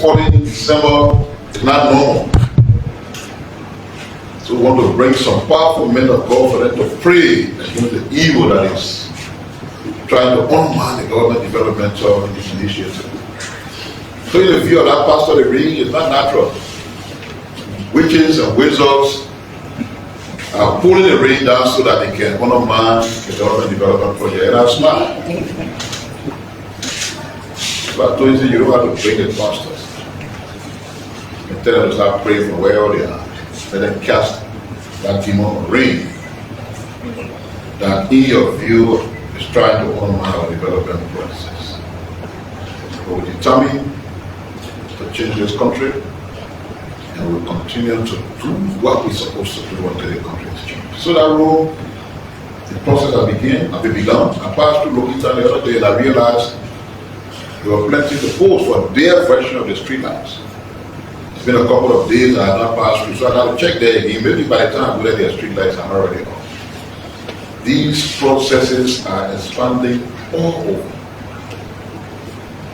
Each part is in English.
falling in December is not normal. So we want to bring some powerful men of God for them to pray against the evil that is trying to undermine the government developmental initiative. So in the view of that pastor, the ring is not natural. Witches and wizards are pulling the rain down so that they can undermine the government development project. And I'm smart. So I told you, you don't have to bring the pastors. You tell them to start praying from where they are. Let them cast that demon of rain that in your view is trying to undermine our development process. So we're determined to change this country, and we'll continue to do what we're supposed to do until the country is changed. So that role, the process has begun. I passed through Lokita the other day and I realized there were plenty to post for their version of the street lights. It's been a couple of days I have not passed through, so I got to check there again. Maybe by the time we let their street lights are already on. These processes are expanding all over,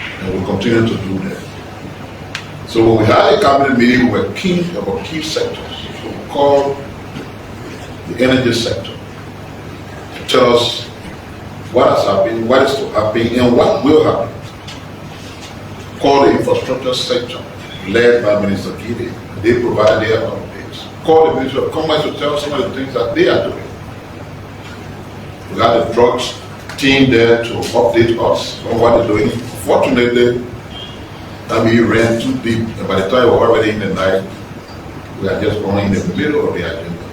and we'll continue to do that. So when we had a cabinet meeting, we were keen about key sectors. We called the energy sector to tell us what has happened, what is to happen, and what will happen. Call the infrastructure sector, led by Minister Gide. They provide their updates. Call the Ministry of Commerce to tell some of the things that they are doing. We got the drugs team there to update us on what they're doing. Fortunately, we ran too deep, and by the time we were already in the night, we are just going in the middle of the agenda.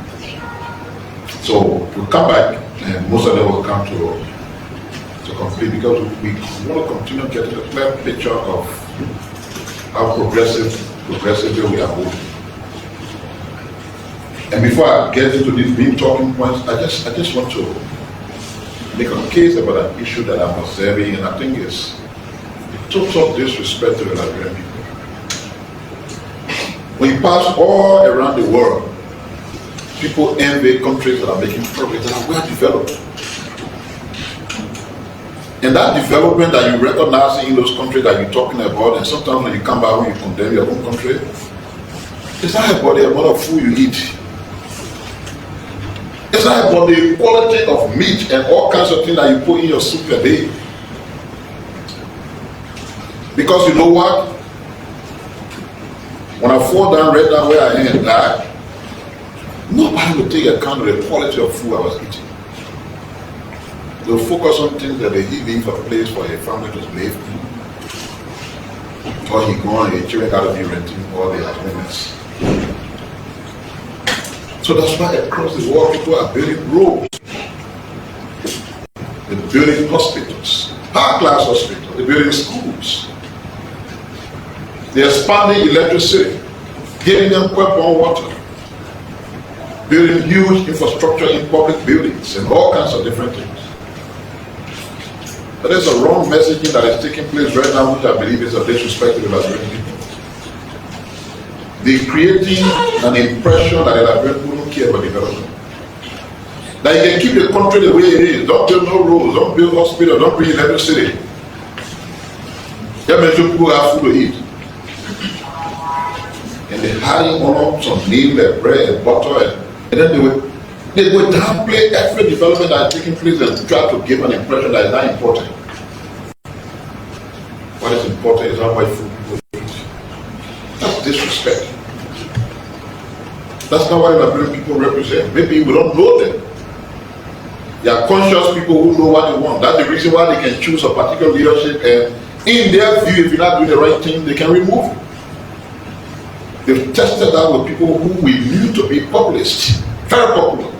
So we'll come back, and most of them will come to complete, because we want to continue getting a clear picture of how progressively we are moving. And before I get into these main talking points, I just want to make a case about an issue that I'm observing, and I think it's total disrespect to the Liberian people. When you pass all around the world, people envy countries that are making progress, that are well developed. And that development that you recognize in those countries that you're talking about, and sometimes when you come back, when you condemn your own country, it's not about the amount of food you eat. It's not about the quality of meat and all kinds of things that you put in your soup a day. Because you know what? When I fall down right down where I am and die, nobody will take account of the quality of food I was eating. They'll focus on things that they leave for a place for a family to live in. Or he gone, a children got to be renting all their apartments. So that's why across the world people are building roads. They're building hospitals, high-class hospitals, they're building schools. They're expanding electricity, giving them airborne water, building huge infrastructure in public buildings and all kinds of different things. But there's a wrong messaging that is taking place right now, which I believe is a disrespect to the Liberian people. They're creating an impression that the Liberian people don't care about development. That you can keep the country the way it is. Don't build no roads, don't build hospitals, don't build electricity. That makes sure people have food to eat. And they're hiding on some meal and bread and butter, and then they will downplay every development that is taking place and try to give an impression that is not important. What is important is how much food people eat. That's disrespect. That's not what the Liberian people represent. Maybe we don't know them. They are conscious people who know what they want. That's the reason why they can choose a particular leadership, and in their view, if you're not doing the right thing, they can remove you. They've tested that with people who we knew to be populists, very popular.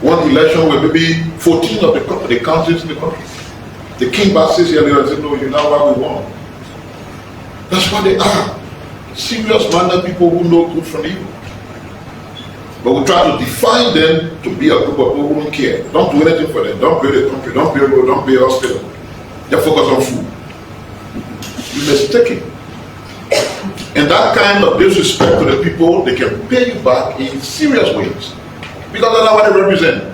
One election with maybe 14 of the counties in the country. The king back says here and said, no, you're not what we want. That's what they are. Serious-minded people who know good from evil. But we try to define them to be a group of people who don't care. Don't do anything for them. Don't build a country. Don't build a road. Don't build a hospital. They focus on food. You're mistaken. And that kind of disrespect to the people, they can pay you back in serious ways. Because that's not what they represent.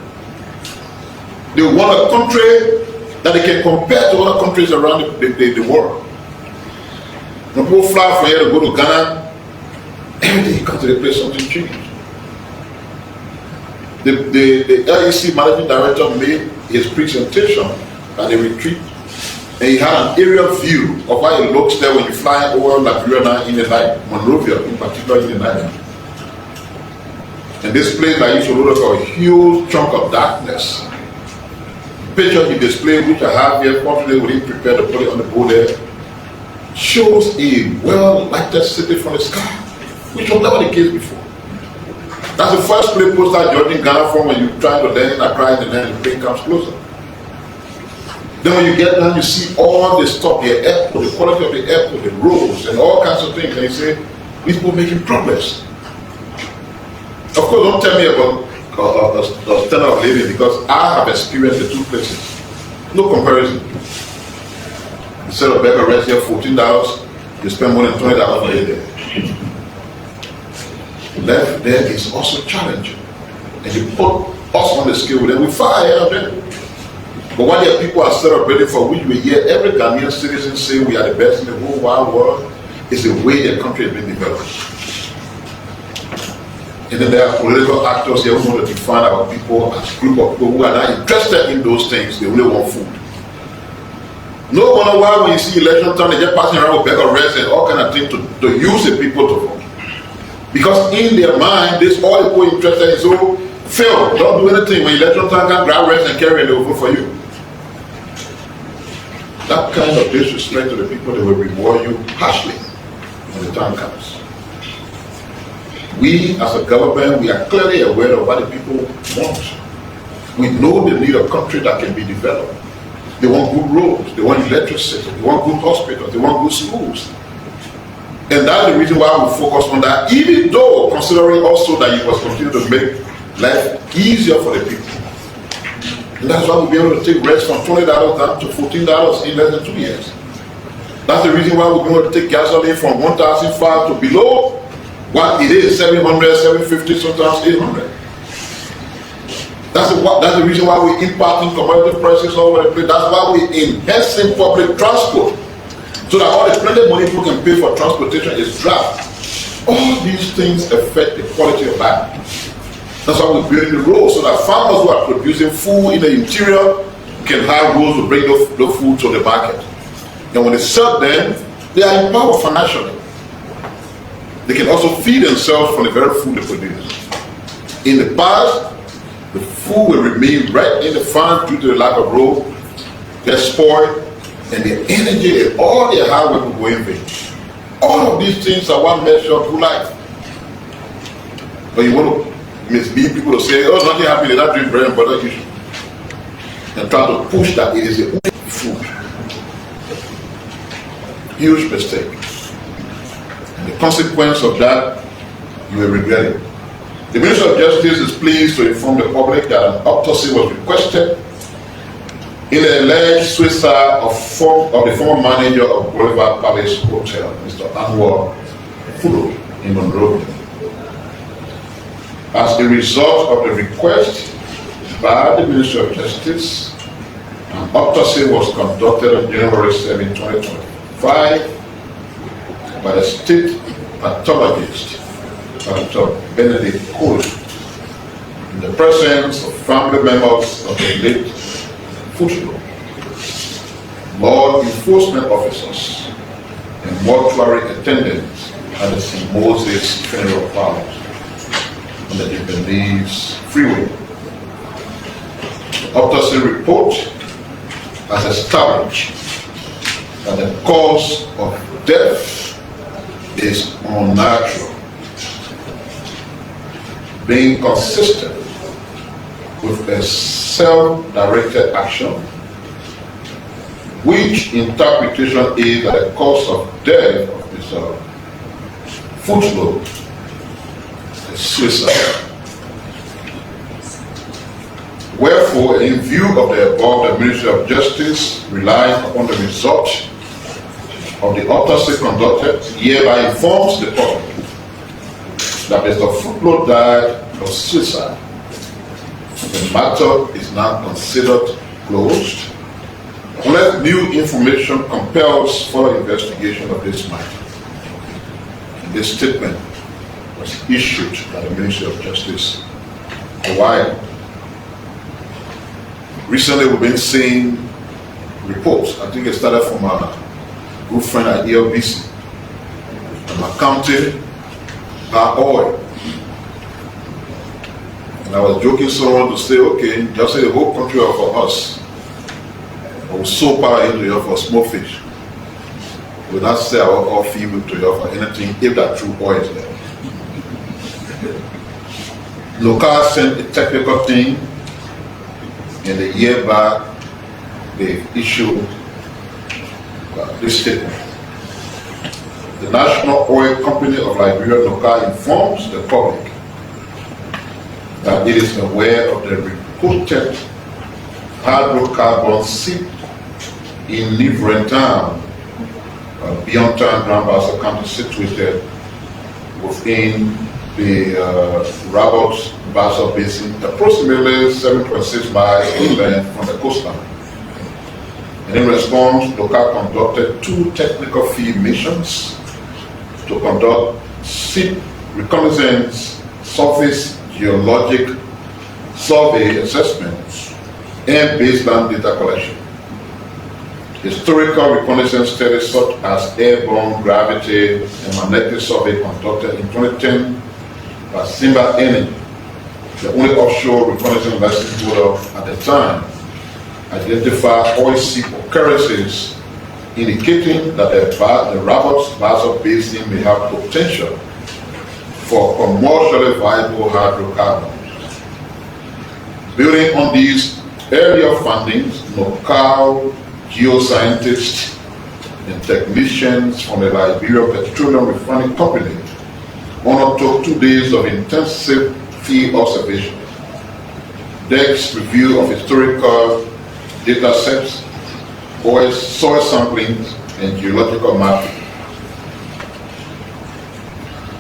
They want a country that they can compare to other countries around the world. When people fly from here to go to Ghana, everything comes to the place, something changed. The NIC Managing Director made his presentation at the retreat, and he had an aerial view of how it looks there when you fly over Liberia now in the night, Monrovia in particular in the night. And this place that used to look like a huge chunk of darkness. The picture he displayed, which I have here, fortunately we didn't prepare to put it on the board there, shows a well-lighted city from the sky, which was never the case before. That's the first place people start judging Ghana from, when you try to land in Accra and then the plane comes closer. Then when you get down, you see all the stuff, the airport, the quality of the airport, the roads, and all kinds of things, and you say, these people making progress. Of course, don't tell me about the standard of living, because I have experienced the two places. No comparison. Instead of beggar rest here $14, you spend more than $20 a day there. Life there is also challenging. And you put us on the scale with them, we fire ahead of them. But while there are people are celebrating for which we hear every Ghanaian citizen say we are the best in the whole wide world, is the way their country has been developed. And then there are political actors here who want to define our people as a group of people who are not interested in those things, they only want food. No wonder why when you see election time, they just passing around with beggar rest and all kind of things to use the people to vote. Because in their mind, this all the people interested in, so fail, don't do anything. When election time can grab rest and carry and they will vote for you. That kind of disrespect to the people, they will reward you harshly when the time comes. We as a government, we are clearly aware of what the people want. We know the need of a country that can be developed. They want good roads, they want electricity, they want good hospitals, they want good schools. And that's the reason why we focus on that, even though considering also that you must continue to make life easier for the people. And that's why we'll be able to take rest from $20 down to $14 in less than 2 years. That's the reason why we're going to take gasoline from 1,500 to below what it is, 700, 750, sometimes 800. That's the reason why we're imparting commodity prices all over the place. That's why we're enhancing public transport, so that all the plenty money people can pay for transportation is dropped. All these things affect the quality of life. That's why we're building the roads, so that farmers who are producing food in the interior can have roads to bring the food to the market. And when they sell them, they are empowered financially. They can also feed themselves from the very food they produce. In the past, the food will remain right in the farm due to the lack of road, get spoiled, and the energy and all their hard work will go in vain. All of these things are what measure of true life. But you want to mislead people to say, oh, nothing happened, they're not doing bread and butter usually. And try to push that it is the only food. Huge mistake. And the consequence of that, you will regret it. The Minister of Justice is pleased to inform the public that an autopsy was requested in the alleged suicide of the former manager of Boulevard Palace Hotel, Mr. Anwar Fudo, in Monrovia. As a result of the request by the Ministry of Justice, an autopsy was conducted on January 7, 2025 by the state pathologist, Dr. Benedict Cole, in the presence of family members of the late Fudo, law enforcement officers, and mortuary attendants at the St. Moses Funeral Parlor on the Japanese Freeway. The autopsy report has established that the cause of death is unnatural, being consistent with a self-directed action, which interpretation is that the cause of death of Mr. Fudo is suicide. Wherefore, in view of the above, the Ministry of Justice, relying upon the result of the autopsy conducted, hereby informs the public that Mr. Fudo died of suicide. The matter is now considered closed unless new information compels further investigation of this matter. this statement was issued by the Ministry of Justice a while. Recently, we've been seeing reports. I think it started from our good friend at ELBC, accounting our oil. And I was joking someone to say, okay, just say the whole country for us. I will sow power into you for small fish. We will not say our oil feed to you for anything if that true oil is there. Local sent a technical thing, and a year back they issued this statement. The National Oil Company of Liberia, NOCA, informs the public that it is aware of the reported hydrocarbon seep in Livren Town, beyond town, Grand Bassa County, situated within the Roberts Bassa Basin, approximately 7.6 miles inland from the coastline. And in response, NOCA conducted 2 technical field missions to conduct seep reconnaissance, surface geologic survey assessments, and baseline data collection. Historical reconnaissance studies such as airborne gravity and magnetic survey conducted in 2010 by Simba Energy, the only offshore reconnaissance license holder at the time, identified oil seep occurrences indicating that the Roberts Bassa Basin may have potential for commercially viable hydrocarbons. Building on these earlier findings, local geoscientists and technicians from the Liberia Petroleum Refining Company undertook 2 days of intensive field observation, depth review of historical data sets, oil soil sampling, and geological mapping.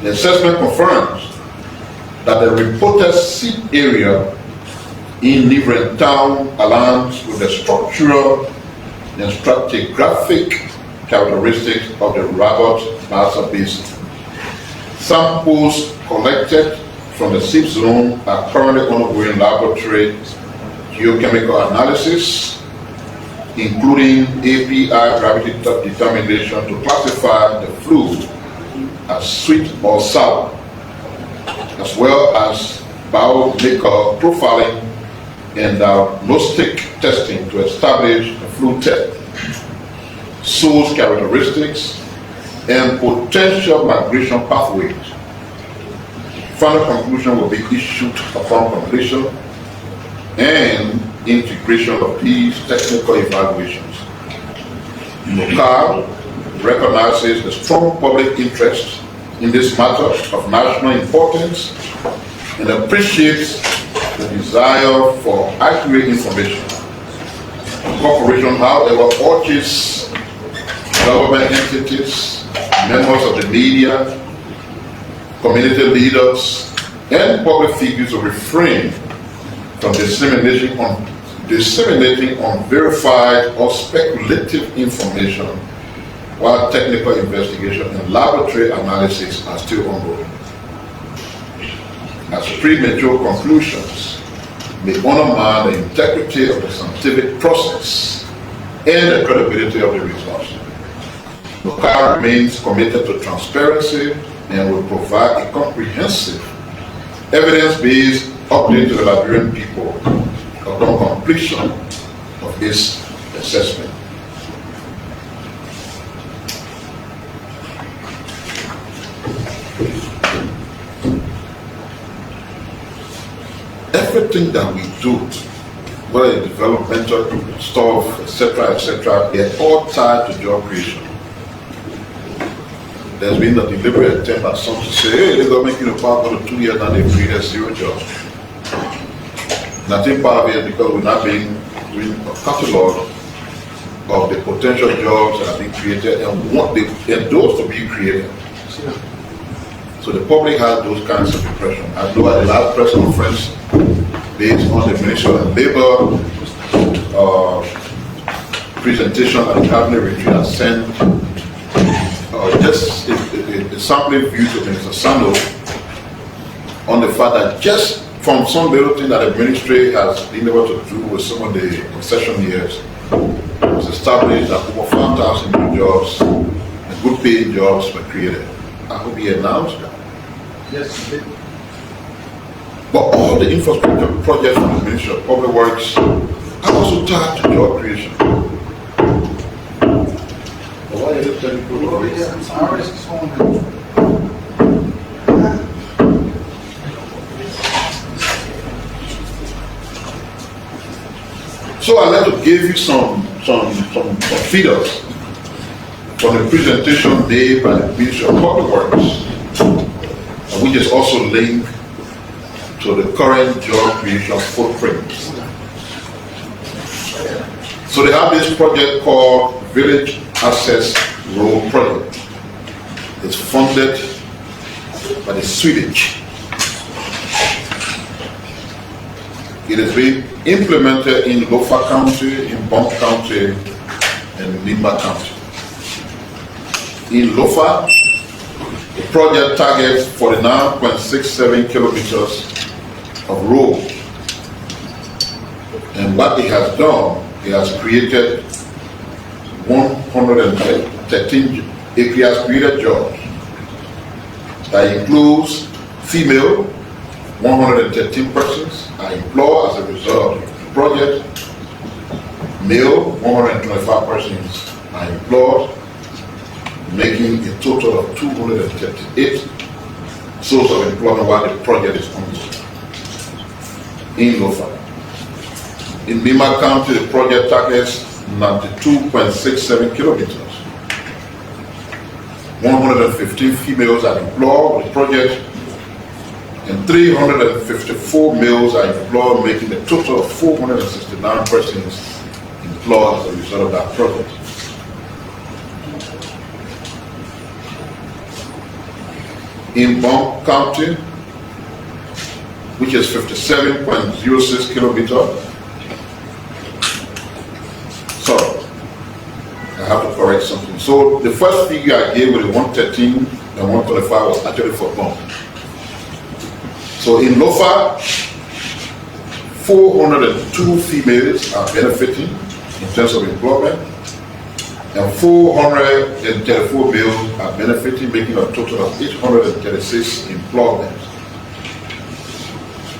The assessment confirms that the reported seep area in Livren Town aligns with the structural and stratigraphic characteristics of the Roberts Bassa Basin. Samples collected from the seep zone are currently undergoing laboratory geochemical analysis, including API gravity determination to classify the fluid as sweet or sour, as well as biochemical profiling and diagnostic testing to establish the fluid type, source characteristics, and potential migration pathways. Final conclusion will be issued upon completion and integration of these technical evaluations. NOCA recognizes the strong public interest in this matter of national importance and appreciates the desire for accurate information. The corporation, however, urges government entities, members of the media, community leaders, and public figures to refrain from disseminating unverified or speculative information while technical investigation and laboratory analysis are still ongoing, as premature conclusions may undermine the integrity of the scientific process and the credibility of the results. NOCA remains committed to transparency and will provide a comprehensive, evidence-based update to the Liberian people upon completion of this assessment. Everything that we do, whether developmental stuff, etc., they're all tied to job creation. There's been a deliberate attempt by some to say, hey, the government, power for 2 years now they've created 0 jobs. And I think part of it is because we're not being doing a catalog of the potential jobs that have been created and what they endorse to be created. So the public has those kinds of impression. I know at the last press conference, based on the Ministry of Labor presentation at the cabinet retreat, I sent just a sampling view to Minister Sando on the fact that just from some little thing that the ministry has been able to do with some of the concession years, it's established that over 5,000 new jobs and good paying jobs were created. I hope he announced that. Yes, he did. But all the infrastructure projects from the Ministry of Public Works are also tied to job creation. Why are you telling people? So I'd like to give you some figures from the presentation made by the Ministry of Public Works, which is also linked to the current job creation footprint. So they have this project called Village Access Road Project. It's funded by the Swedish. It is being implemented in Lofa County, in Bump County, and Limba County. In Lofa, the project targets 49.67 kilometers of road. And what it has done, it has created 113, it has created jobs. That includes female, 113 persons are employed as a result of the project. Male, 125 persons are employed, making a total of 238 sources of employment while the project is ongoing in Lofa. In Bima County, the project targets 92.67 kilometers. 115 females are employed with the project, and 354 males are employed, making a total of 469 persons employed as a result of that project. In Bump County, which is 57.06 kilometers. Sorry, I have to correct something. So the first figure I gave with the 113 and 125 was actually for Bump. So in Lofa, 402 females are benefiting in terms of employment, and 434 males are benefiting, making a total of 836 employment.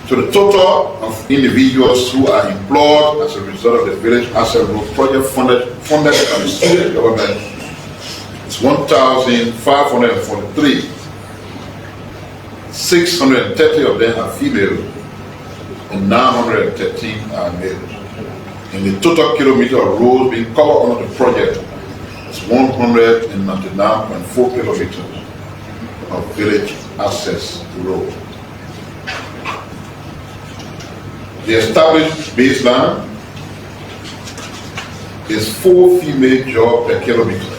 So the total of individuals who are employed as a result of the Village Asset Road project funded by the state government is 1,543. 630 of them are female and 913 are male. And the total kilometer of roads being covered under the project is 199.4 kilometers of village access road. The established baseline is 4 female jobs per kilometer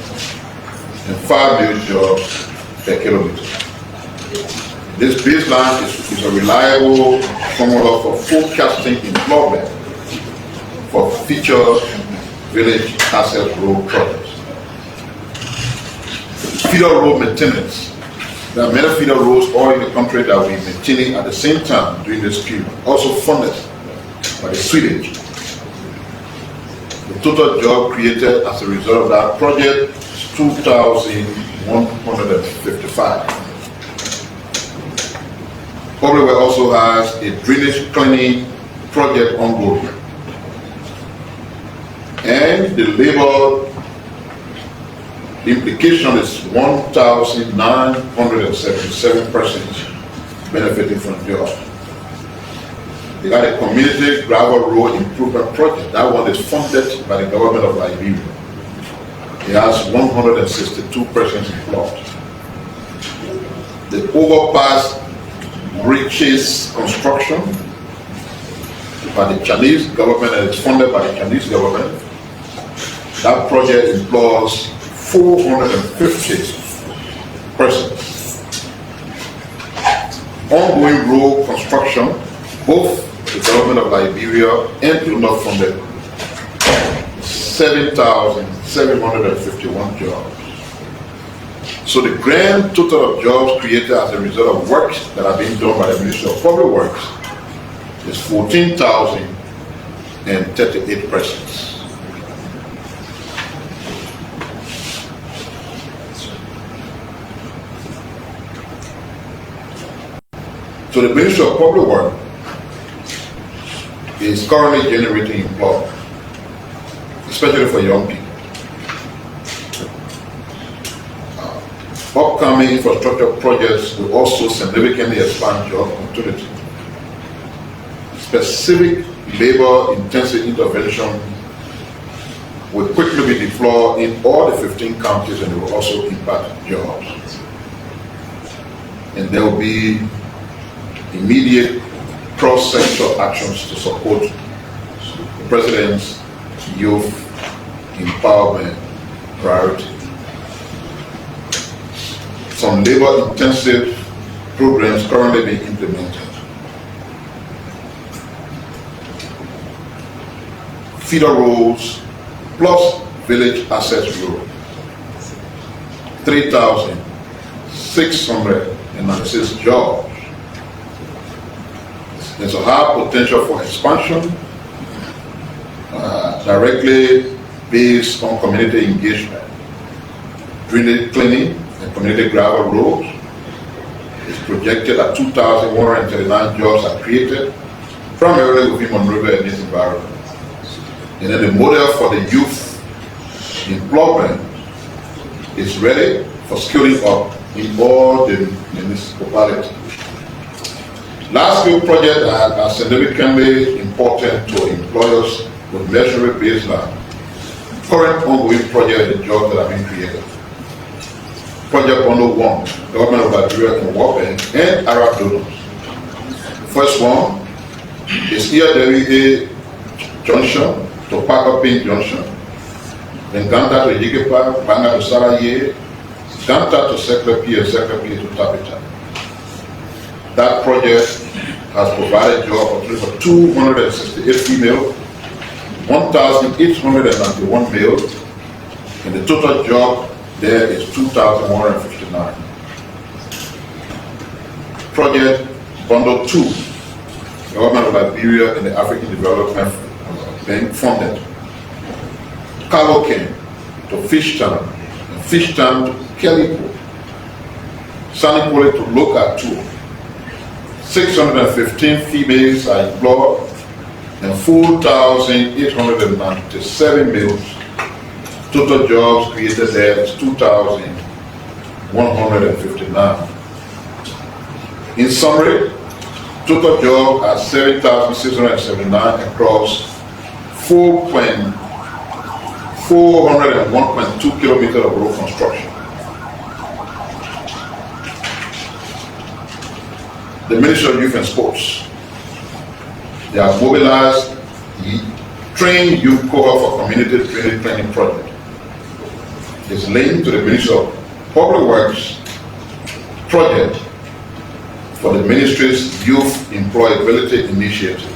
and 5 male jobs per kilometer. This baseline is a reliable formula for forecasting employment for future village access road projects. Feeder road maintenance. There are many feeder roads all in the country that we're maintaining at the same time during this period, also funded by the Swedish. The total job created as a result of that project is 2,155. Public Works also has a drainage cleaning project ongoing. And the labor implication is 1,977 persons benefiting from jobs. They got a community gravel road improvement project. That one is funded by the government of Liberia. It has 162 persons employed. The overpass bridges construction by the Chinese government, and it's funded by the Chinese government. That project employs 450 persons. Ongoing road construction, both the government of Liberia and UNOC funded 7,751 jobs. So the grand total of jobs created as a result of works that are being done by the Ministry of Public Works is 14,038 persons. So the Ministry of Public Works is currently generating employment, especially for young people. Upcoming infrastructure projects will also significantly expand job opportunity. Specific labor-intensive intervention will quickly be deployed in all the 15 counties, and it will also impact jobs. And there will be immediate cross-sector actions to support the President's youth empowerment priority. Some labor-intensive programs currently being implemented. Feeder roads plus village access road. 3,696 jobs. There's a high potential for expansion directly based on community engagement. Drainage cleaning and community gravel roads is projected that 2,139 jobs are created, primarily within Monrovia and its environment. And then the model for the youth employment is ready for skilling up in all the municipalities. Large-scale projects are significantly important to employers with measurable baseline. Current ongoing projects and jobs that have been created. Project 101, Government of Liberia and World Bank and Arab donors. First one is ERWA Junction to Pakapin Junction, then Ganta to Yigepa, Banga to Saraye, Ganta to Seklepi and Seklepi to Tabita. That project has provided job opportunities for 268 female, 1,891 male, and the total job there is 2,159. Project Bundle 2, Government of Liberia and the African Development Bank funded. Cargo Camp to Fishtown, and Fishtown to Kellypo, Sanipole to Loka 2. 615 females are employed and 4,897 males. Total jobs created there is 2,159. In summary, total jobs are 7,679 across 401.2 kilometers of road construction. The Ministry of Youth and Sports, they have mobilized trained youth cohort for community training project. It's linked to the Ministry of Public Works project for the Ministry's Youth Employability Initiative.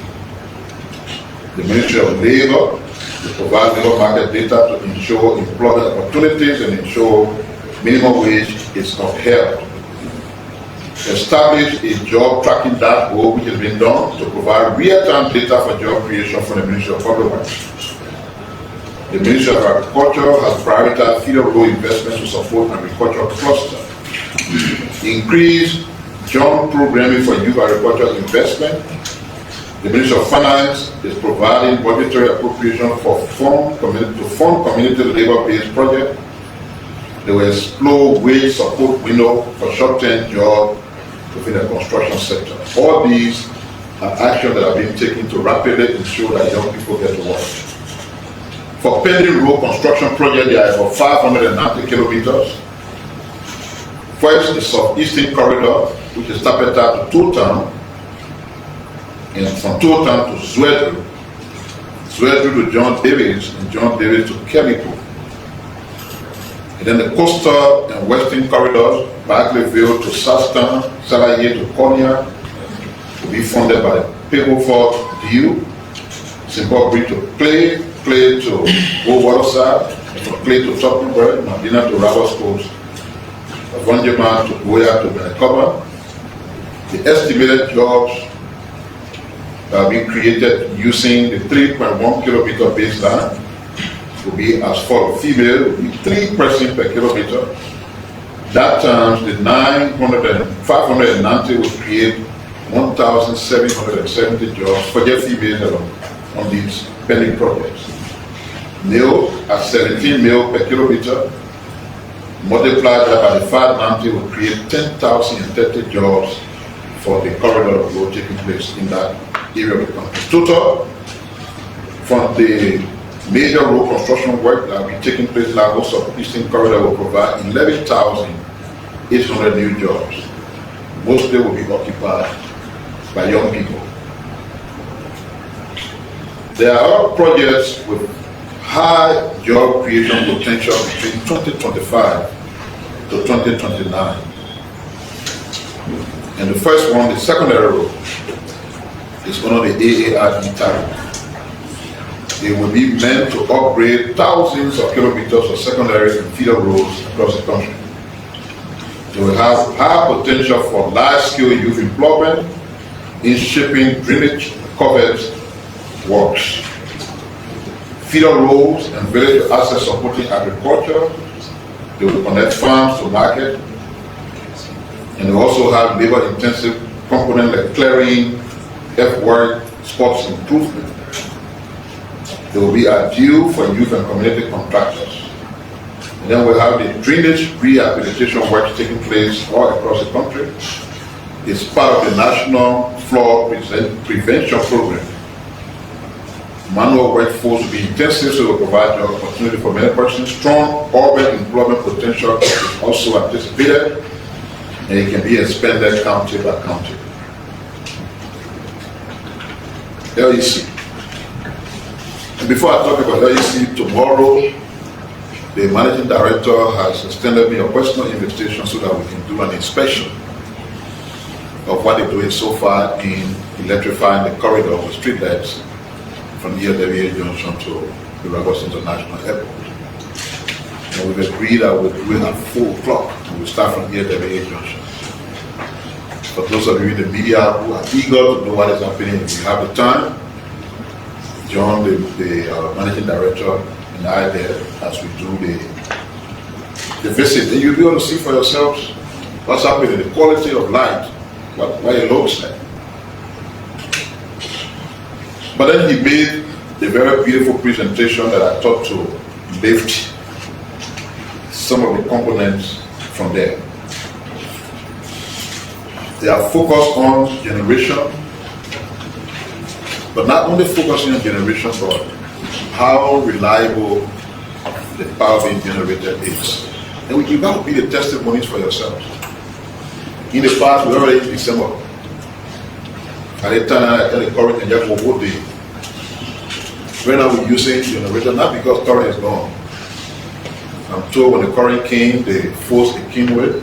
The Ministry of Labor will provide labor market data to ensure employment opportunities and ensure minimum wage is upheld. Establish a job tracking dashboard which has been done to provide real-time data for job creation from the Ministry of Public Works. The Ministry of Agriculture has prioritized feeder road investments to support agricultural cluster. Increase job programming for youth agricultural investment. The Ministry of Finance is providing budgetary appropriation for fund community labor-based projects. They will explore wage support window for short-term jobs within the construction sector. All these are actions that are being taken to rapidly ensure that young people get to work. For pending road construction project, there are about 590 kilometers. First, the southeastern corridor, which is Tapeta to Totown, and from Totown to Zwedru, Zwedru to John Davis, and John Davis to Kellypo. And then the coastal and western corridors, Barclayville to Southtown, Salaye to Konya, will be funded by Pebbleford Dew, Zimbabwe to Clay, Clay to Old Waterside, and from Clay to Toppenberg, Medina to Rabos Coast, Avonjema to Goya to Benecoba. The estimated jobs that are being created using the 3.1 kilometer baseline will be as follows. Female will be 3 persons per kilometer. That times the 590 will create 1,770 jobs for their females on these pending projects. Male at 17 male per kilometer, multiplied that by the 590 will create 10,030 jobs for the corridor of road taking place in that area of the country. Total from the major road construction work that will be taking place in Lagos Eastern Corridor will provide 11,800 new jobs. Most of them will be occupied by young people. There are projects with high job creation potential between 2025 to 2029. And the first one, the secondary road, is one of the AARD tariff. They will be meant to upgrade thousands of kilometers of secondary and feeder roads across the country. They will have high potential for large-scale youth employment in shaping drainage covered works, feeder roads and village access supporting agriculture. They will connect farms to market, and they also have labor-intensive components like clearing, earthwork, sports improvement. They will be ideal for youth and community contractors. And then we'll have the drainage rehabilitation work taking place all across the country. It's part of the National Flood Prevention Program. Manual workforce will be intensive, so it will provide job opportunity for many persons. Strong urban employment potential is also anticipated, and it can be expanded county by county. LEC. And before I talk about LEC tomorrow, the Managing Director has extended me a personal invitation so that we can do an inspection of what they're doing so far in electrifying the corridor with street lights from TrueLiberia Junction to the Lagos International Airport. And we've agreed that we'll do it at 4 o'clock, and we'll start from TrueLiberia Junction. For those of you in the media who are eager to know what is happening, if you have the time, John, the Managing Director, and I there as we do the visit, and you'll be able to see for yourselves what's happening, the quality of light, what it looks like. But then he made a very beautiful presentation that I thought to lift some of the components from there. They are focused on generation, but not only focusing on generation, but how reliable the power being generated is. And you got to be the testimonies for yourselves. In the past, we already in December. At the time, I tell the current and just what day. Right now, we're using generator, not because current is gone. I'm told when the current came, they forced it came with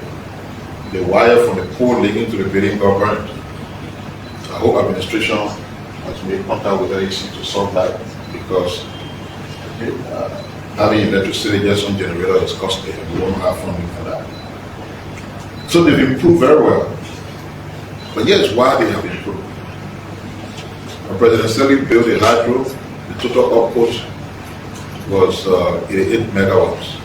the wire from the pole linking to the building got burned. I hope administration has made contact with NIC to solve that, because having electricity just on generator is costly, and we won't have funding for that. So they've improved very well. But here's why they have improved. When President Selly built a hydro, the total output was 88 megawatts.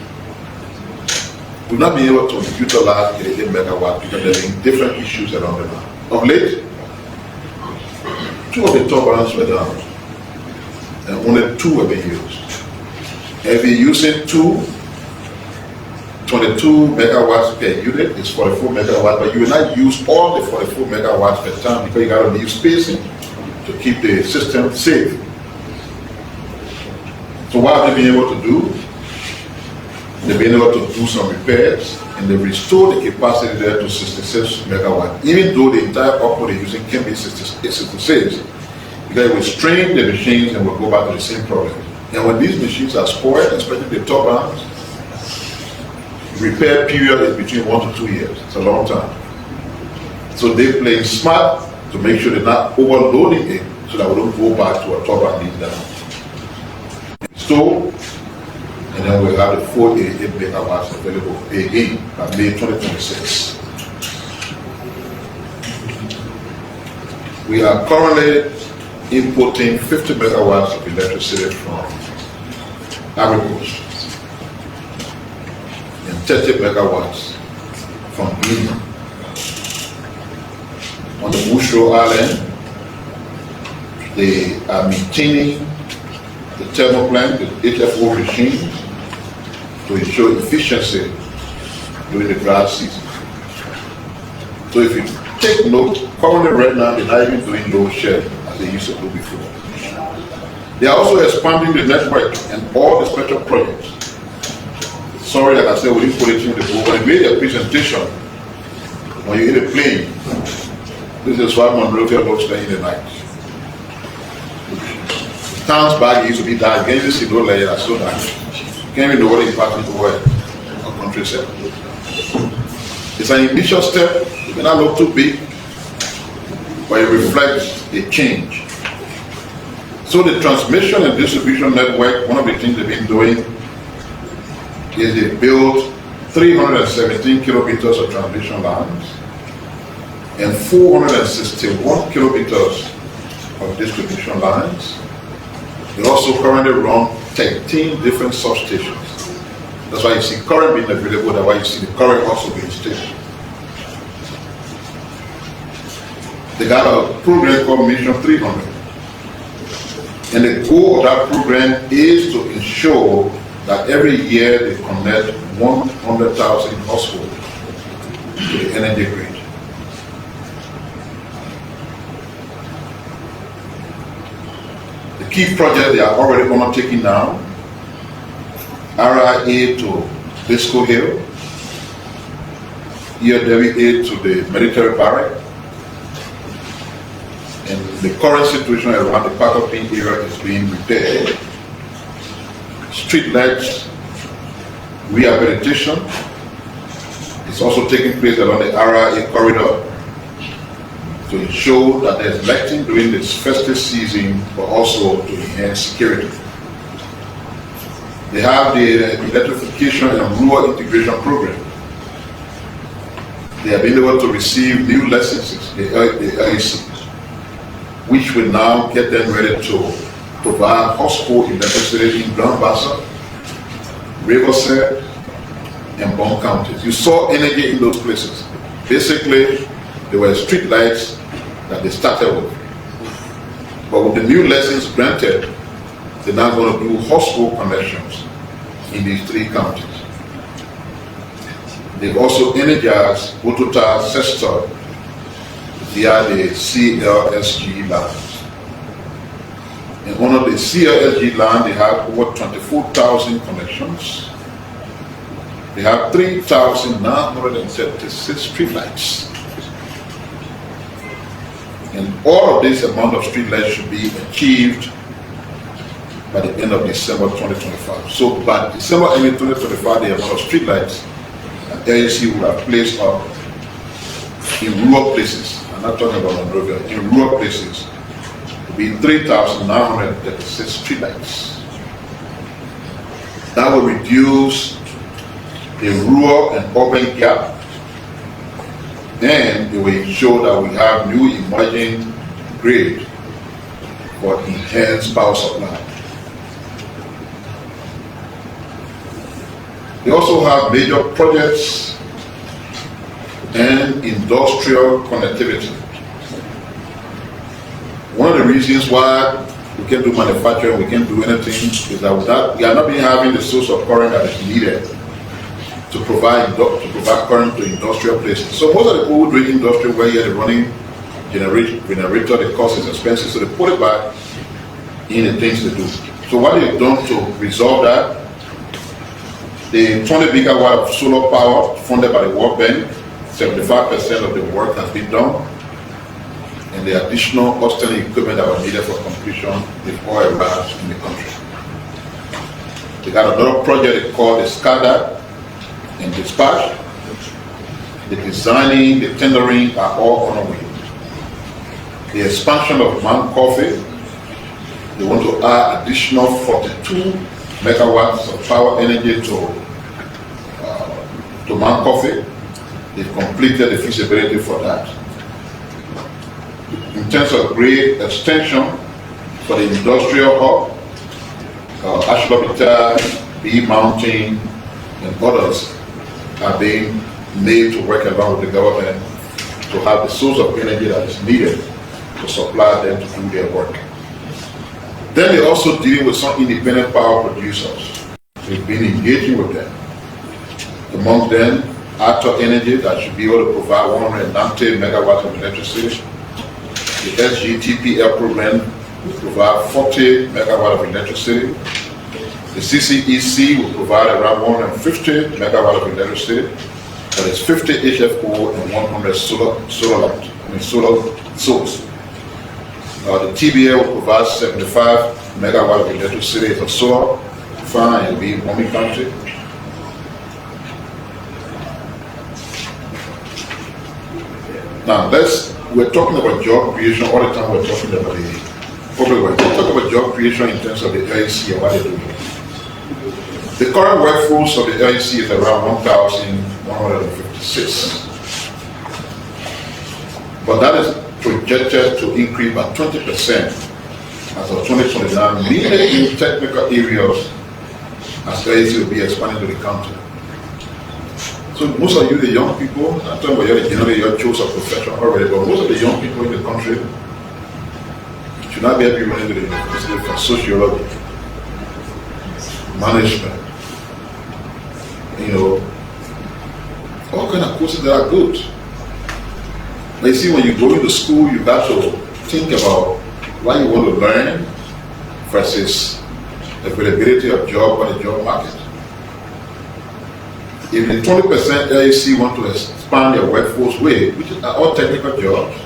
We've not been able to utilize 88 megawatts because there have been different issues around the land. Of late, 2 of the turbines were down, and only 2 were being used. If you're using 22 megawatts per unit, it's 44 megawatts, but you will not use all the 44 megawatts per time because you got to leave spacing to keep the system safe. So what have they been able to do? They've been able to do some repairs, and they restored the capacity there to 66 megawatts, even though the entire output they're using can be 66, because it will strain the machines and we'll go back to the same problem. And when these machines are spoiled, especially the turbines, repair period is between 1 to 2 years. It's a long time. So they're playing smart to make sure they're not overloading it, so that we don't go back to a turbine lead down. So, and then we'll have the full 88 megawatts available again by May 2026. We are currently importing 50 megawatts of electricity from Ivory Coast and 30 megawatts from Guinea. On the Bushro Island, they are maintaining the thermal plant with HFO regime to ensure efficiency during the dry season. So if you take note, currently right now they're not even doing load shedding as they used to do before. They are also expanding the network and all the special projects. Sorry, like I said, we didn't put it in the book. When I made a presentation, when you're in a plane, this is why Monrovia looks like in the night. Town's bag used to be that against the single layer, so that you can't even know what is happening to where our country said. It's an initial step, it may not look too big, but it reflects a change. So the transmission and distribution network, one of the things they've been doing is they built 317 kilometers of transmission lines and 461 kilometers of distribution lines. They also currently run 13 different substations. That's why you see current being available, that's why you see the current also being stationed. They got a program called Mission 300. And the goal of that program is to ensure that every year they connect 100,000 households to the energy grid. The key projects they are already undertaking now: RIA to Disco Hill, ERWA to the military barrack, and the current situation around the Park of Pink area is being repaired. Street lights rehabilitation is also taking place along the RIA corridor to ensure that there's lighting during this festive season, but also to enhance security. They have the electrification and rural integration program. They have been able to receive new licenses, the LEC, which will now get them ready to provide household electricity in Grand Bassa, Riverside, and Bond counties. You saw energy in those places. Basically, there were street lights that they started with. But with the new license granted, they're now going to do household connections in these 3 counties. They've also energized Botota Sestor via the CLSG lines. And under the CLSG line, they have over 24,000 connections. They have 3,976 streetlights. And all of this amount of streetlights should be achieved by the end of December 2025. So by December 2025, the amount of streetlights that LEC will have placed up in rural places, I'm not talking about Monrovia, in rural places, will be 3,936 streetlights. That will reduce the rural and urban gap, and it will ensure that we have new emerging grid for enhanced power supply. They also have major projects and industrial connectivity. One of the reasons why we can't do manufacturing, we can't do anything, is that we are not being having the source of current that is needed to provide current to industrial places. So most of the people who do industry where you're running generator, the cost is expensive, so they put it back in the things to do. So what they've done to resolve that, the 20 gigawatt of solar power funded by the World Bank, 75% of the work has been done, and the additional outstanding equipment that was needed for completion is all arrived in the country. They got another project called the SCADA and dispatch. The designing, the tendering are all on the way. The expansion of Mount Coffee, they want to add additional 42 megawatts of power energy to Mount Coffee. They've completed the feasibility for that. In terms of grade extension for the industrial hub, Ashwabita, B Mountain, and others are being made to work along with the government to have the source of energy that is needed to supply them to do their work. Then they're also dealing with some independent power producers. We've been engaging with them. Among them, Arthur Energy, that should be able to provide 190 megawatts of electricity. The SGTPL program will provide 40 megawatts of electricity. The CCEC will provide around 150 megawatts of electricity. That is 50 HFO and 100 solar cells. The TBL will provide 75 megawatts of electricity for solar, farm, and wind farming country. Now, we're talking about job creation all the time. We're talking about the public work. We're talking about job creation in terms of the LEC and what they're doing. The current workforce of the LEC is around 1,156. But that is projected to increase by 20% as of 2029, mainly in technical areas, as LEC will be expanding to the country. So most of you, the young people, I'm talking about your choice of profession already, but most of the young people in the country should not be able to run into the university for sociology, management, all kind of courses that are good. But you see, when you go into school, you got to think about what you want to learn versus availability of job on the job market. If the 20% LEC want to expand their workforce with, which are all technical jobs,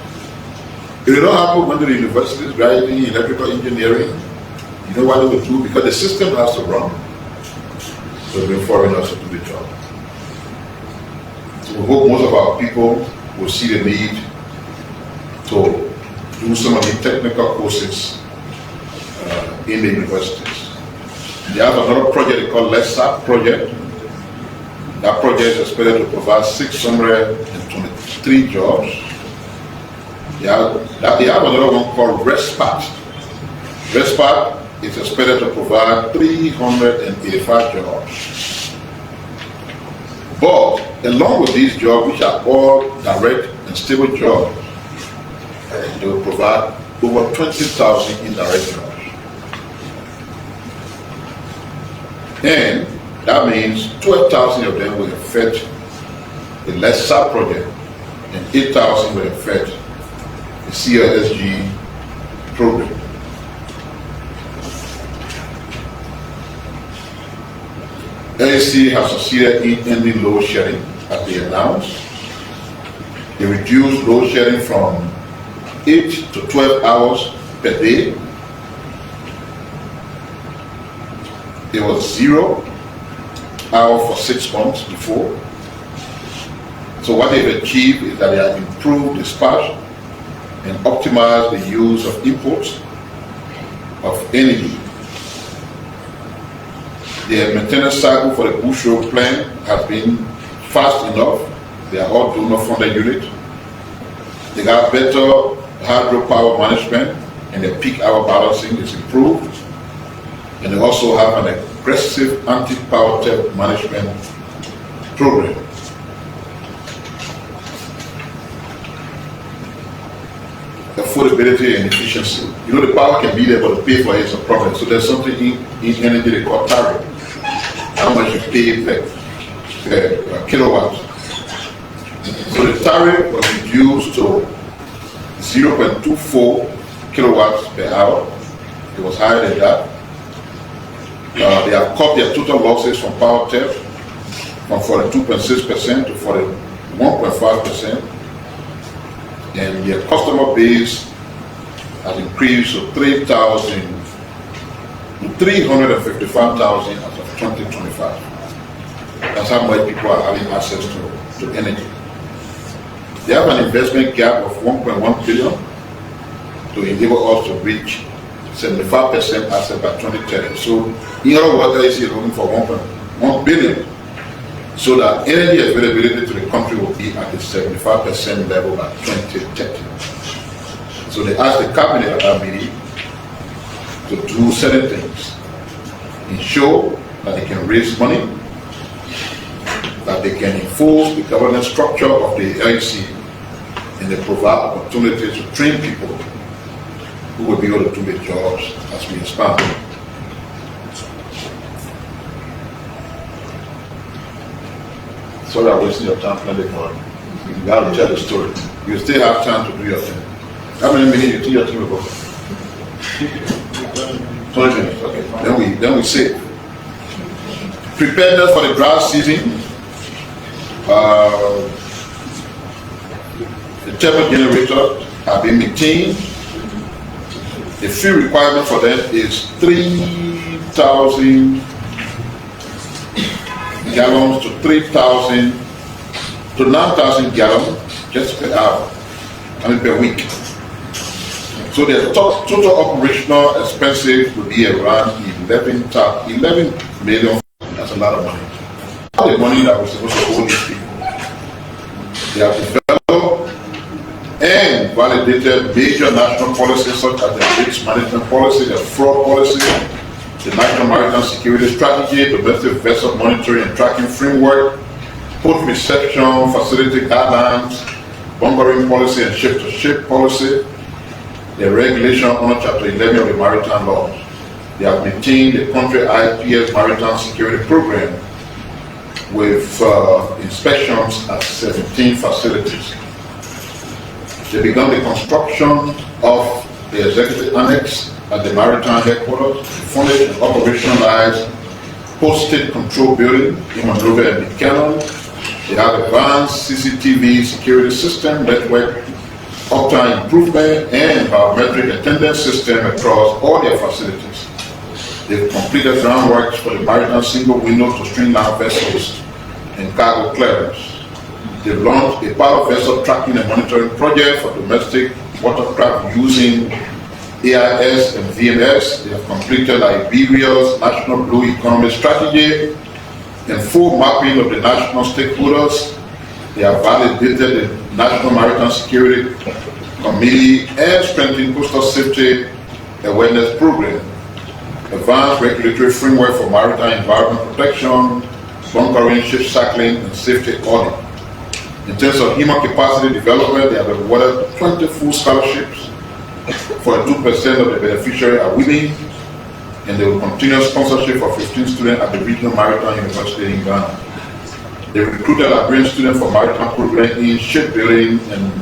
if they don't happen when the universities graduating in electrical engineering, you know what they will do? Because the system has to run. So they've been foreigners to do the job. So we hope most of our people will see the need to do some of the technical courses in the universities. They have another project they call LESAP project. That project is expected to provide 623 jobs. They have another one called RESPAT. RESPAT is expected to provide 385 jobs. But along with these jobs, which are all direct and stable jobs, they will provide over 20,000 indirect jobs. And that means 12,000 of them will affect the LESA project and 8,000 will affect the CLSG program. LEC has succeeded in ending load shedding as they announced. They reduced load shedding from 8 to 12 hours per day. It was 0 hour for 6 months before. So what they've achieved is that they have improved dispatch and optimized the use of imports of energy. Their maintenance cycle for the Bush Road plant has been fast enough. They are all donor-funded units. They got better hydropower management and their peak hour balancing is improved. And they also have an aggressive anti-power theft management program. Affordability and efficiency. The power can be there, but the pay for it is a problem. So there's something in energy they call tariff. How much you pay per kilowatt. So the tariff was reduced to 0.24 kilowatts per hour. It was higher than that. They have cut their total losses from power theft from 42.6% to 41.5%. And their customer base has increased to 355,000 as of 2025. That's how much people are having access to energy. They have an investment gap of 1.1 billion to enable us to reach 75% asset by 2030. So in other words, IEC is looking for 1.1 billion so that energy availability to the country will be at the 75% level by 2030. So they asked the cabinet at that meeting to do certain things, ensure that they can raise money, that they can enforce the governance structure of the IEC, and they provide opportunities to train people who will be able to do the jobs as we expand. Sorry, I'm wasting your time plenty for you. You got to tell the story. You still have time to do your thing. How many minutes you think your team will go? 20 minutes, okay. Then we say preparedness for the drought season. The thermal generators have been maintained. The fuel requirement for them is 3,000 gallons to 3,000 to 9,000 gallons just per hour, per week. So the total operational expenses will be around 11 million. That's a lot of money. All the money that was supposed to hold these people. They have developed and validated major national policies such as the risk management policy, the fraud policy, the national maritime security strategy, domestic vessel monitoring and tracking framework, port reception facility guidelines, bunkering policy and ship-to-ship policy, the regulation under Chapter 11 of the Maritime Law. They have maintained the country IPS maritime security program with inspections at 17 facilities. They began the construction of the executive annex at the maritime headquarters, funded and operationalized post-state control building in Monrovia and MICAT. They have advanced CCTV security system network, uptime improvement, and biometric attendance system across all their facilities. They've completed groundworks for the maritime single window to streamline vessels and cargo clearance. They've launched a pilot vessel tracking and monitoring project for domestic watercraft using AIS and VMS. They have completed Liberia's National Blue Economy Strategy and full mapping of the national stakeholders. They have validated the National Maritime Security Committee and strengthened coastal safety awareness program, advanced regulatory framework for maritime environment protection, bunkering, ship cycling, and safety audit. In terms of human capacity development, they have awarded 20 full scholarships for 2% of the beneficiaries are women, and they will continue sponsorship for 15 students at the Regional Maritime University in Ghana. They recruited Liberian students for maritime program in shipbuilding and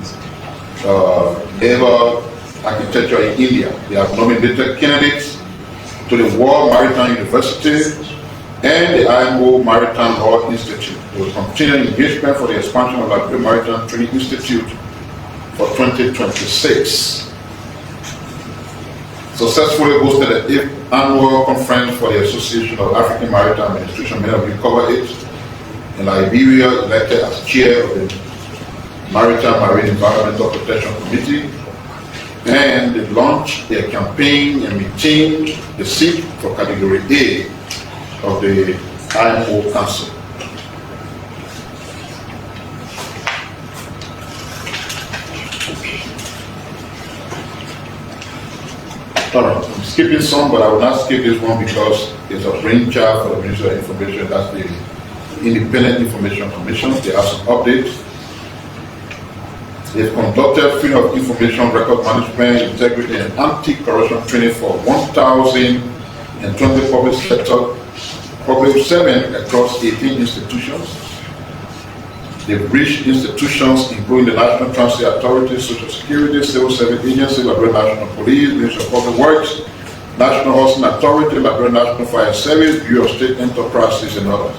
naval architecture in India. They have nominated candidates to the World Maritime University and the IMO Maritime Law Institute. They will continue engagement for the expansion of the Liberia Maritime Training Institute for 2026. Successfully hosted the 8th annual conference for the Association of African Maritime Administration. Many of you covered it. In Liberia, elected as chair of the Maritime Marine Environmental Protection Committee, and they launched their campaign and maintained the seat for Category A of the IMO Council. I'm skipping some, but I will not skip this one because it's a brainchild for the Ministry of Information. That's the Independent Information Commission. They have some updates. They've conducted freedom of information, record management, integrity, and anti-corruption training for 1,020 public sector, public servants across 18 institutions. They've reached institutions including the National Transit Authority, Social Security, Civil Service Agency, Liberia National Police, Ministry of Public Works, National Housing Authority, Liberia National Fire Service, Bureau of State Enterprises, and others.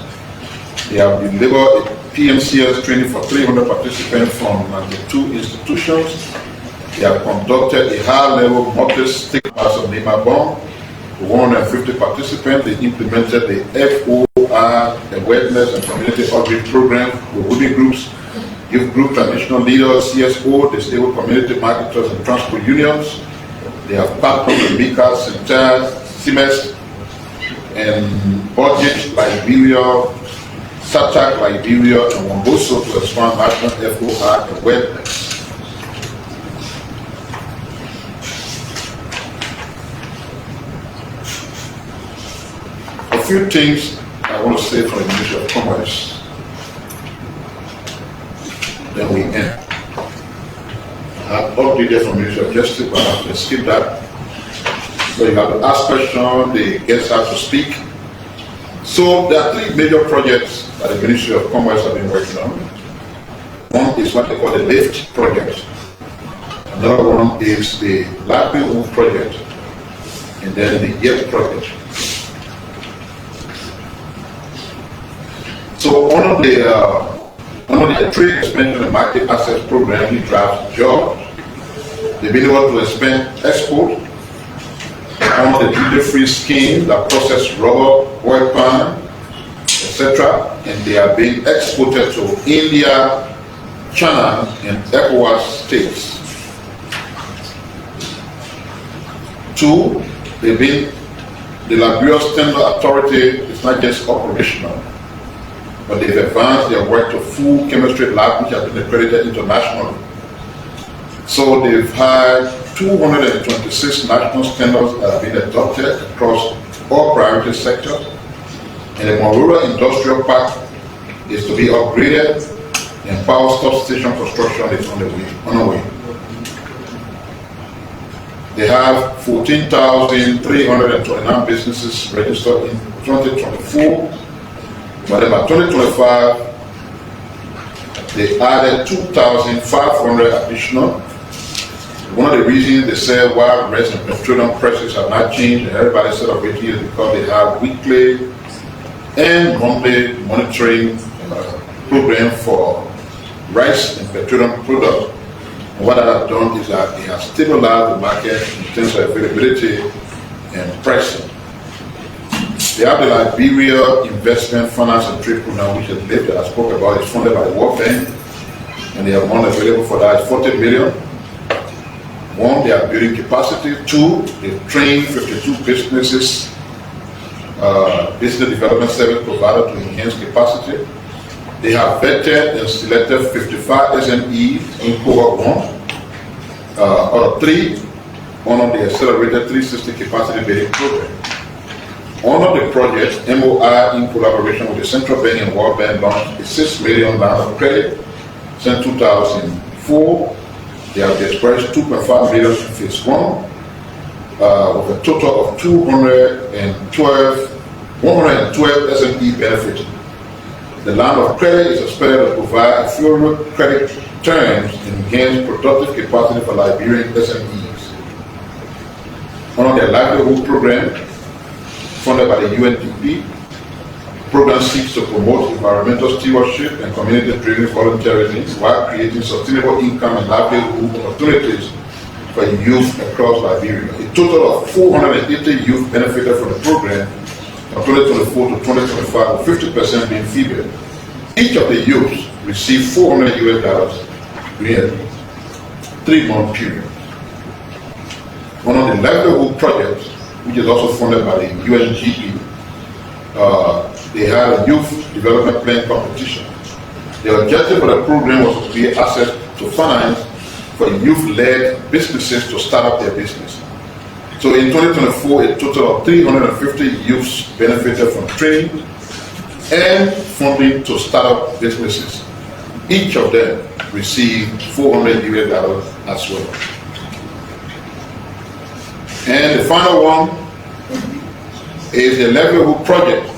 They have delivered a PMCS training for 300 participants from 92 institutions. They have conducted a high-level multi-stakeholder NEMA bomb to 150 participants. They implemented the FOR awareness and community outreach program with women groups, youth group, traditional leaders, CSO, disabled community marketers, and transport unions. They have partnered with MICAT, CIMES, and Budget Liberia, SATAC Liberia, and Wamboso to expand national FOR awareness. A few things I want to say from the Ministry of Commerce, then we end. I have updated from the Ministry of Justice, but I have to skip that. So you have to ask questions, the guests have to speak. So there are three major projects that the Ministry of Commerce have been working on. One is what they call the LIFT project. Another one is the livelihood project, and then the YET project. So one of the trade expansion and market access program, we drive jobs. They've been able to expand export. One of the duty-free scheme that process rubber, oil palm, etc., and they are being exported to India, China, and ECOWAS states. Two, the Liberia Standard Authority is not just operational, but they've advanced their work to full chemistry lab, which has been accredited internationally. So they've had 226 national standards that have been adopted across all priority sectors, and the Morura Industrial Park is to be upgraded, and power substation construction is on the way. They have 14,329 businesses registered in 2024, but by 2025, they added 2,500 additional. One of the reasons they said why rice and petroleum prices have not changed and everybody celebrating is because they have weekly and monthly monitoring program for rice and petroleum products. And what that has done is that it has stabilized the market in terms of availability and pricing. They have the Liberia Investment Finance and Trade Program, which is LIFT, that I spoke about. It's funded by the World Bank, and they have money available for that. It's 40 million. One, they are building capacity. Two, they've trained 52 business development service providers to enhance capacity. They have vetted and selected 55 SMEs in cohort 1 out of 3 under the accelerated 360 capacity building program. One of the projects, MOI, in collaboration with the Central Bank and World Bank, launched a $6 million credit since 2004. They have dispersed 2.5 million in phase 1, with a total of 112 SME benefited. The line of credit is expected to provide favorable credit terms and enhance productive capacity for Liberian SMEs. One of their livelihood program, funded by the UNDP, program seeks to promote environmental stewardship and community-driven volunteerism while creating sustainable income and livelihood opportunities for youth across Liberia. A total of 480 youth benefited from the program from 2024 to 2025, with 50% being female. Each of the youths received $400 during a 3-month period. One of the livelihood projects, which is also funded by the UNDP, they had a youth development plan competition. The objective of the program was to create access to finance for youth-led businesses to start up their business. So in 2024, a total of 350 youths benefited from training and funding to start up businesses. Each of them received $400 as well. And the final one is the livelihood project.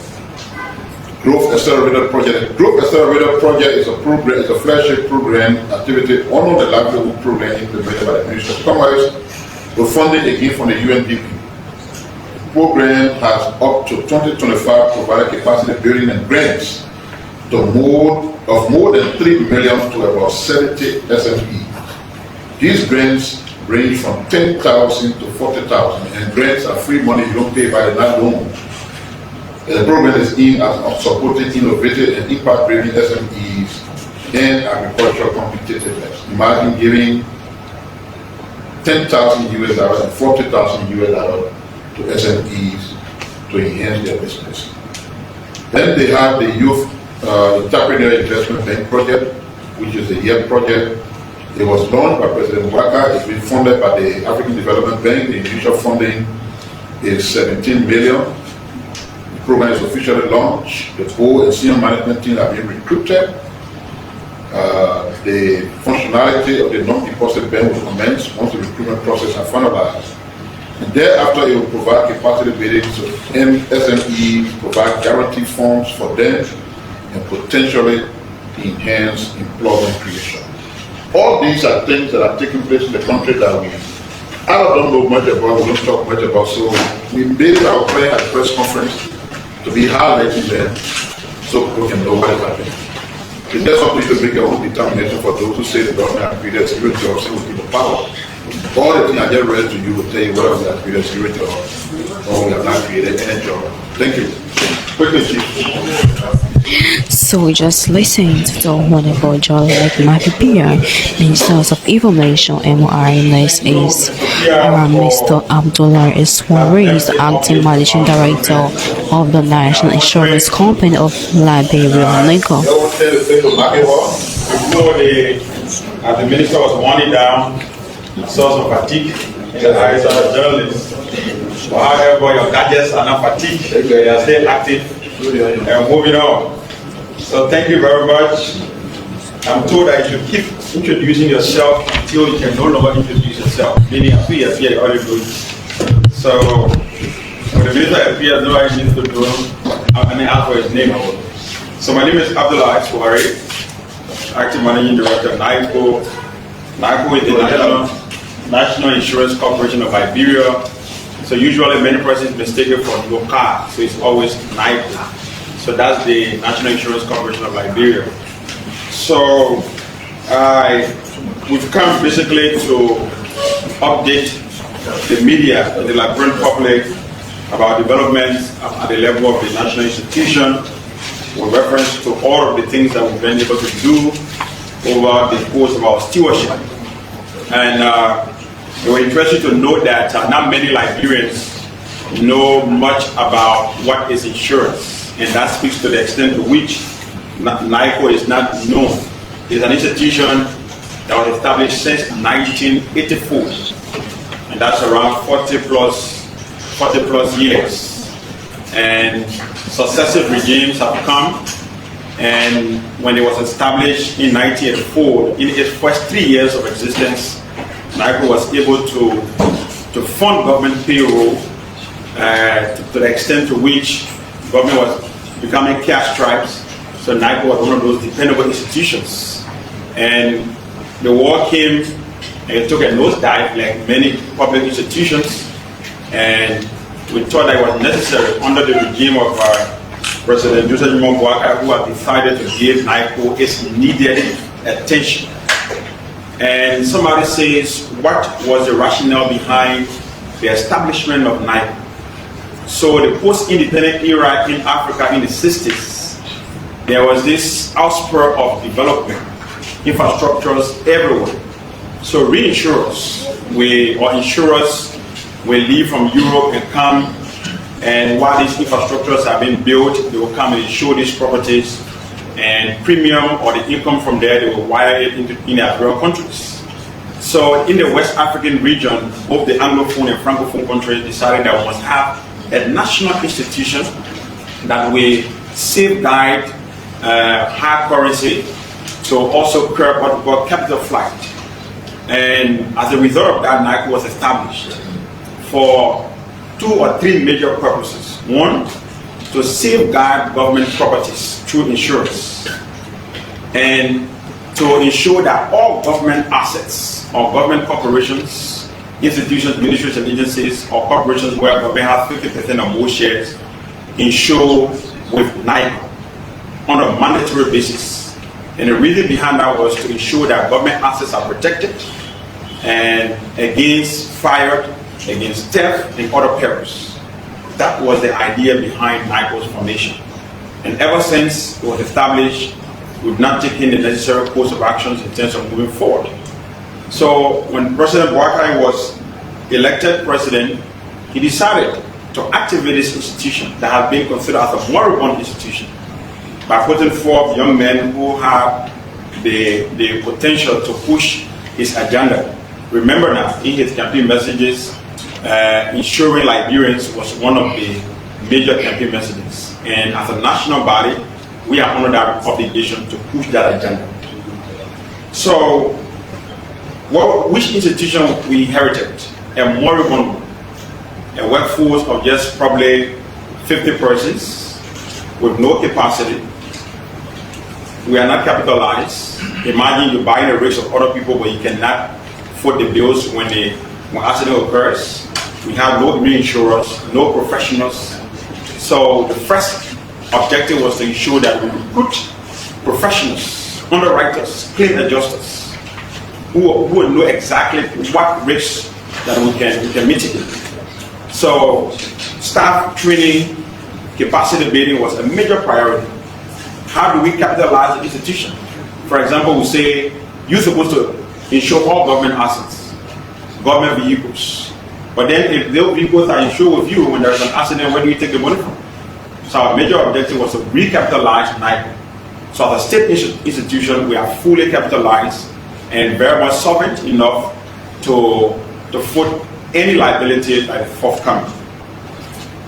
Growth Accelerator Project. The Growth Accelerator Project is a program, is a flagship program activity under the livelihood program implemented by the Ministry of Commerce, with funding again from the UNDP. The program has up to 2025 provided capacity building and grants to more than 3 million to about 70 SMEs. These grants range from 10,000 to 40,000, and grants are free money you don't pay by the landowner. The program is aimed at supporting innovative and impact-driven SMEs and agricultural competitiveness. Imagine giving 10,000 US dollars and 40,000 US dollars to SMEs to enhance their business. Then they have the Youth Entrepreneur Investment Bank project, which is the YEP project. It was launched by President Waka. It's been funded by the African Development Bank. The initial funding is 17 million. The program is officially launched. The whole and senior management team have been recruited. The functionality of the non-deposit bank will commence once the recruitment process is finalized. And thereafter, it will provide capacity building to SMEs, provide guarantee funds for them, and potentially enhance employment creation. All these are things that are taking place in the country that I don't know much about, we don't talk much about, so we made our plan at press conference to be highlighting them so people can know what is happening. It's just something to make your own determination for those who say the government has created security jobs and will give the power. All the things I just read to you will tell you whether we have created security jobs or we have not created any job. Thank you. Quickly, Chief. So we just listened to the Honorable TrueLiberia, Minister of Information, MICAT, Mr. Abdullah Swaray, Acting Managing Director of the National Insurance Company of Liberia, NIC. Before the minister was winding down, I saw some fatigue in the eyes of the journalists. However, your gadgets are not fatigued, they are still active and moving on. So thank you very much. I'm told that you should keep introducing yourself until you can no longer introduce yourself. Meaning, appear already good. So when the minister appears, no one needs to do, and then ask for his name. So my name is Abdullah Swaray, Acting Managing Director of NIC. NIC is the National Insurance Corporation of Liberia. So usually many persons mistake it for NIC, so it's always NIC. So that's the National Insurance Corporation of Liberia. So we've come basically to update the media, the Liberian public, about developments at the level of the national institution with reference to all of the things that we've been able to do over the course of our stewardship. And it was interesting to note that not many Liberians know much about what is insurance. And that speaks to the extent to which NIC is not known. It's an institution that was established since 1984, and that's around 40 plus years. And successive regimes have come, and when it was established in 1984, in its first 3 years of existence, NIC was able to fund government payroll to the extent to which government was becoming cash stripes, so NIC was one of those dependable institutions. And the war came and it took a nosedive like many public institutions, and we thought that it was necessary under the regime of President Joseph Waka, who had decided to give NIC its needed attention. And somebody says, what was the rationale behind the establishment of NIC? So the post-independent era in Africa in the 60s, there was this outspur of development, infrastructures everywhere. So reinsurers or insurers will leave from Europe and come, and while these infrastructures are being built, they will come and insure these properties, and premium or the income from there, they will wire it into their various countries. So in the West African region, both the Anglophone and Francophone countries decided that we must have a national institution that will safeguard hard currency to also curb what we call capital flight. And as a result of that, NIC was established for 2 or 3 major purposes. One, to safeguard government properties through insurance, and to ensure that all government assets or government corporations, institutions, ministries and agencies, or corporations where government has 50% or more shares, insure with NIC on a mandatory basis. And the reason behind that was to ensure that government assets are protected and against fire, against theft and other perils. That was the idea behind NIC's formation. And ever since it was established, we've not taken the necessary course of actions in terms of moving forward. So when President Buhari was elected president, he decided to activate this institution that had been considered as a moribund institution by putting forth young men who had the potential to push his agenda. Remember now, in his campaign messages, ensuring Liberians was one of the major campaign messages. And as a national body, we are under that obligation to push that agenda. So, which institution we inherited? A moribund one. A workforce of just probably 50 persons with no capacity. We are not capitalized. Imagine you're buying a race of other people, but you cannot foot the bills when accident occurs. We have no reinsurers, no professionals. So the first objective was to ensure that we recruit professionals, underwriters, claim adjusters, who will know exactly what risks that we can mitigate. So staff training, capacity building was a major priority. How do we capitalize the institution? For example, we say you're supposed to insure all government assets, government vehicles. But then if those vehicles are insured with you, when there's an accident, where do you take the money from? So our major objective was to recapitalize NIC. So as a state institution, we are fully capitalized and very much solvent enough to foot any liability that is forthcoming.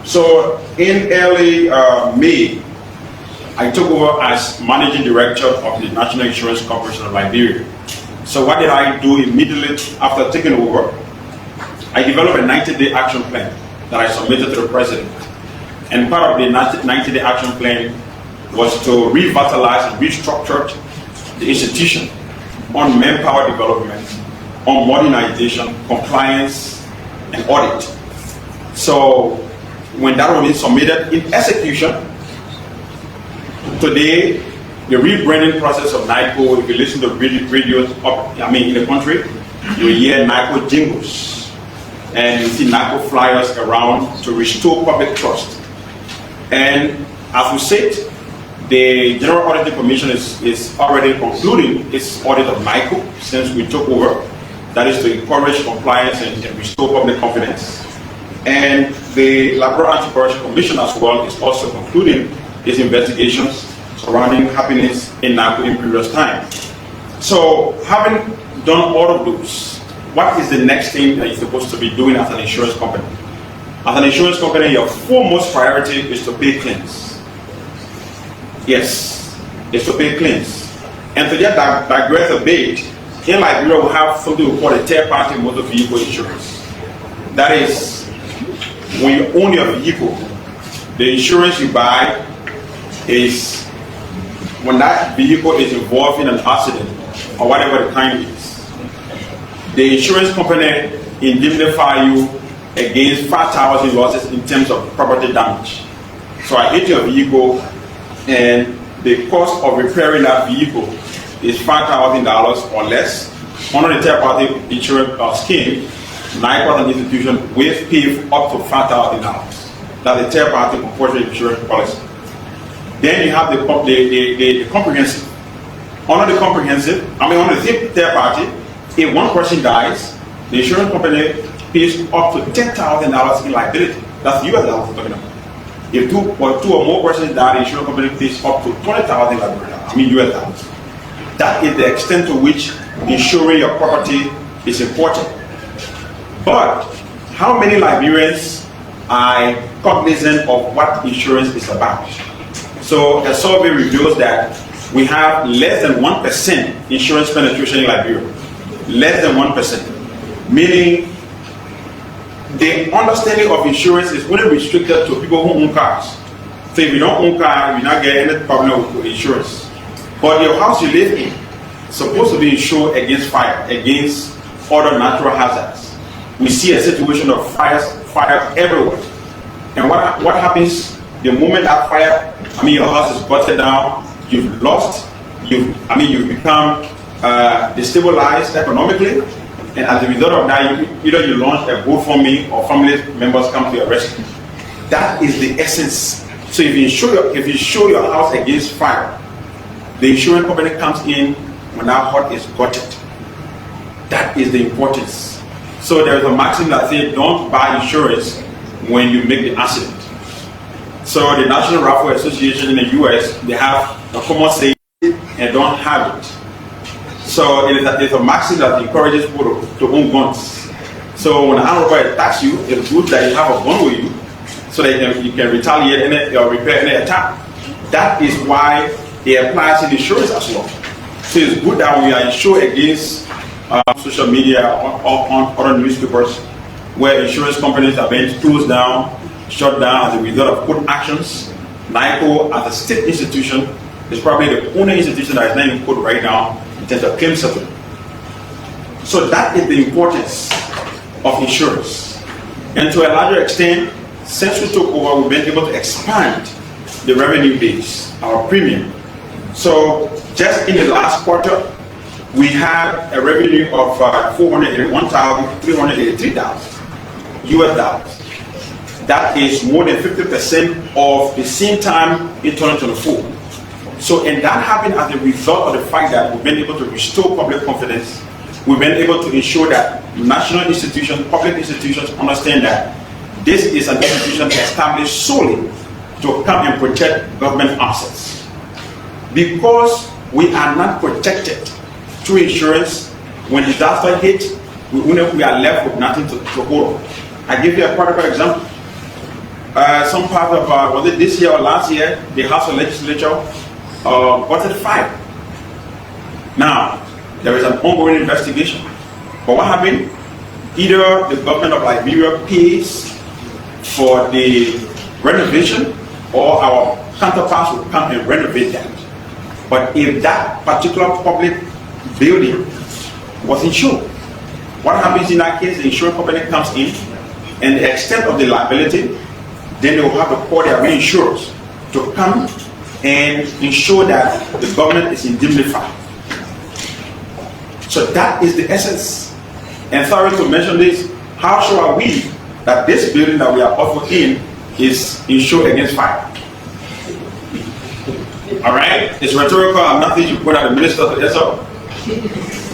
So in early May, I took over as Managing Director of the National Insurance Corporation of Liberia. So what did I do immediately after taking over? I developed a 90-day action plan that I submitted to the President. And part of the 90-day action plan was to revitalize and restructure the institution on manpower development, on modernization, compliance, and audit. So when that was submitted in execution, today the rebranding process of NICO, if you listen to radios in the country, you hear NICO jingles. And you see NICO flyers around to restore public trust. And as we said, the General Auditing Commission is already concluding its audit of NICO since we took over. That is to encourage compliance and restore public confidence. And the Liberia Anti-Corruption Commission as well is also concluding its investigations surrounding happenings in NICO in previous time. So having done all of those, what is the next thing that you're supposed to be doing as an insurance company? As an insurance company, your foremost priority is to pay claims. Yes, it's to pay claims. And to just digress a bit, in Liberia we have something we call a third-party motor vehicle insurance. That is, when you own your vehicle, the insurance you buy is when that vehicle is involved in an accident or whatever the kind is. The insurance company indemnify you against 5,000 losses in terms of property damage. So I hit your vehicle and the cost of repairing that vehicle is $5,000 or less. Under the third-party insurance scheme, NICO as an institution will pay up to $5,000. That's the third-party compulsory insurance policy. Then you have the comprehensive. Under the comprehensive, under the third party, if one person dies, the insurance company pays up to $10,000 in liability. That's US dollars we're talking about. If two or more persons die, the insurance company pays up to $20,000 US dollars. That is the extent to which insuring your property is important. But how many Liberians are cognizant of what insurance is about? So a survey reveals that we have less than 1% insurance penetration in Liberia. Less than 1%. Meaning the understanding of insurance is only restricted to people who own cars. So if you don't own cars, you're not getting any problem with insurance. But your house you live in is supposed to be insured against fire, against other natural hazards. We see a situation of fire everywhere. And what happens the moment that fire, your house is busted down, you've lost, you've become destabilized economically, and as a result of that, either you launch a GoFundMe or family members come to your rescue. That is the essence. So if you insure your house against fire, the insurance company comes in when that hut is gutted. That is the importance. So there is a maxim that says don't buy insurance when you make the accident. So the National Rifle Association in the US, they have a common saying and don't have it. So it's a maxim that encourages people to own guns. So when an armed robber attacks you, it's good that you have a gun with you so that you can retaliate or repair any attack. That is why it applies in insurance as well. So it's good that we are insured against social media or on other newspapers where insurance companies are being closed down, shut down as a result of court actions. NIC as a state institution is probably the only institution that is not in court right now in terms of claim settlement. So that is the importance of insurance. And to a larger extent, since we took over, we've been able to expand the revenue base, our premium. So just in the last quarter, we had a revenue of $481,383 US dollars. That is more than 50% of the same time in 2024. So, and that happened as a result of the fact that we've been able to restore public confidence. We've been able to ensure that national institutions, public institutions understand that this is an institution established solely to come and protect government assets. Because we are not protected through insurance, when disaster hits, we are left with nothing to hold on. I give you a practical example. Some part of, was it this year or last year, the House of Legislature voted fire. Now, there is an ongoing investigation. But what happened? Either the government of Liberia pays for the renovation or our counterparts will come and renovate that. But if that particular public building was insured, what happens in that case? The insurance company comes in and the extent of the liability, then they will have to call their reinsurers to come and ensure that the government is indemnified. So that is the essence. And sorry to mention this, how sure are we that this building that we are offered in is insured against fire? All right, it's rhetorical. I'm not thinking you put out the minister to answer.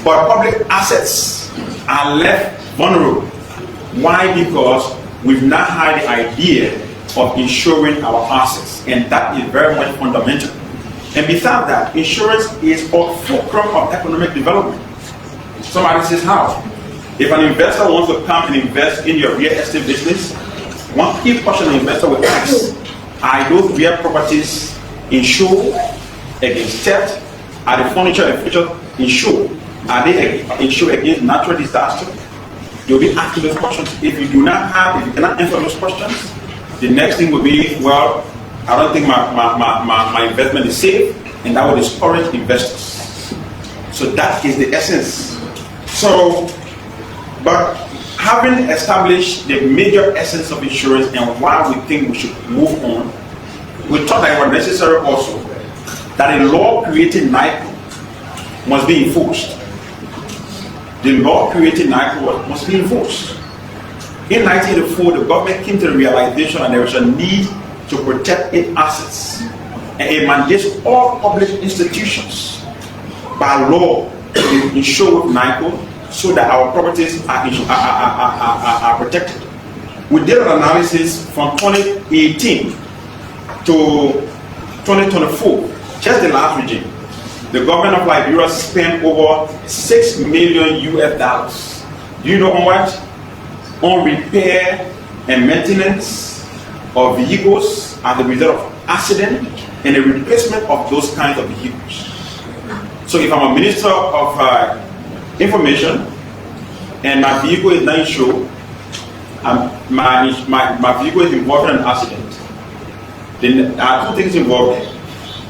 But public assets are left vulnerable. Why? Because we've not had the idea of insuring our assets, and that is very much fundamental. And besides that, insurance is a fulcrum of economic development. Somebody says how? If an investor wants to come and invest in your real estate business, one key question an investor will ask: are those real properties insured against theft? Are the furniture and furniture insured? Are they insured against natural disaster? You'll be asking those questions. If you cannot answer those questions, the next thing will be, well, I don't think my investment is safe, and that will discourage investors. So that is the essence. So, but having established the major essence of insurance and why we think we should move on, we thought that it was necessary also that a law creating NIC must be enforced. The law creating NIC must be enforced. In 1984, the government came to the realization that there was a need to protect its assets, and it mandates all public institutions by law to insure with NIC so that our properties are protected. We did an analysis from 2018 to 2024, just the last regime. The government of Liberia spent over $6 million US. Do you know how much? On repair and maintenance of vehicles as a result of accident and the replacement of those kinds of vehicles. So if I'm a minister of information and my vehicle is not insured, my vehicle is involved in an accident, then there are two things involved there.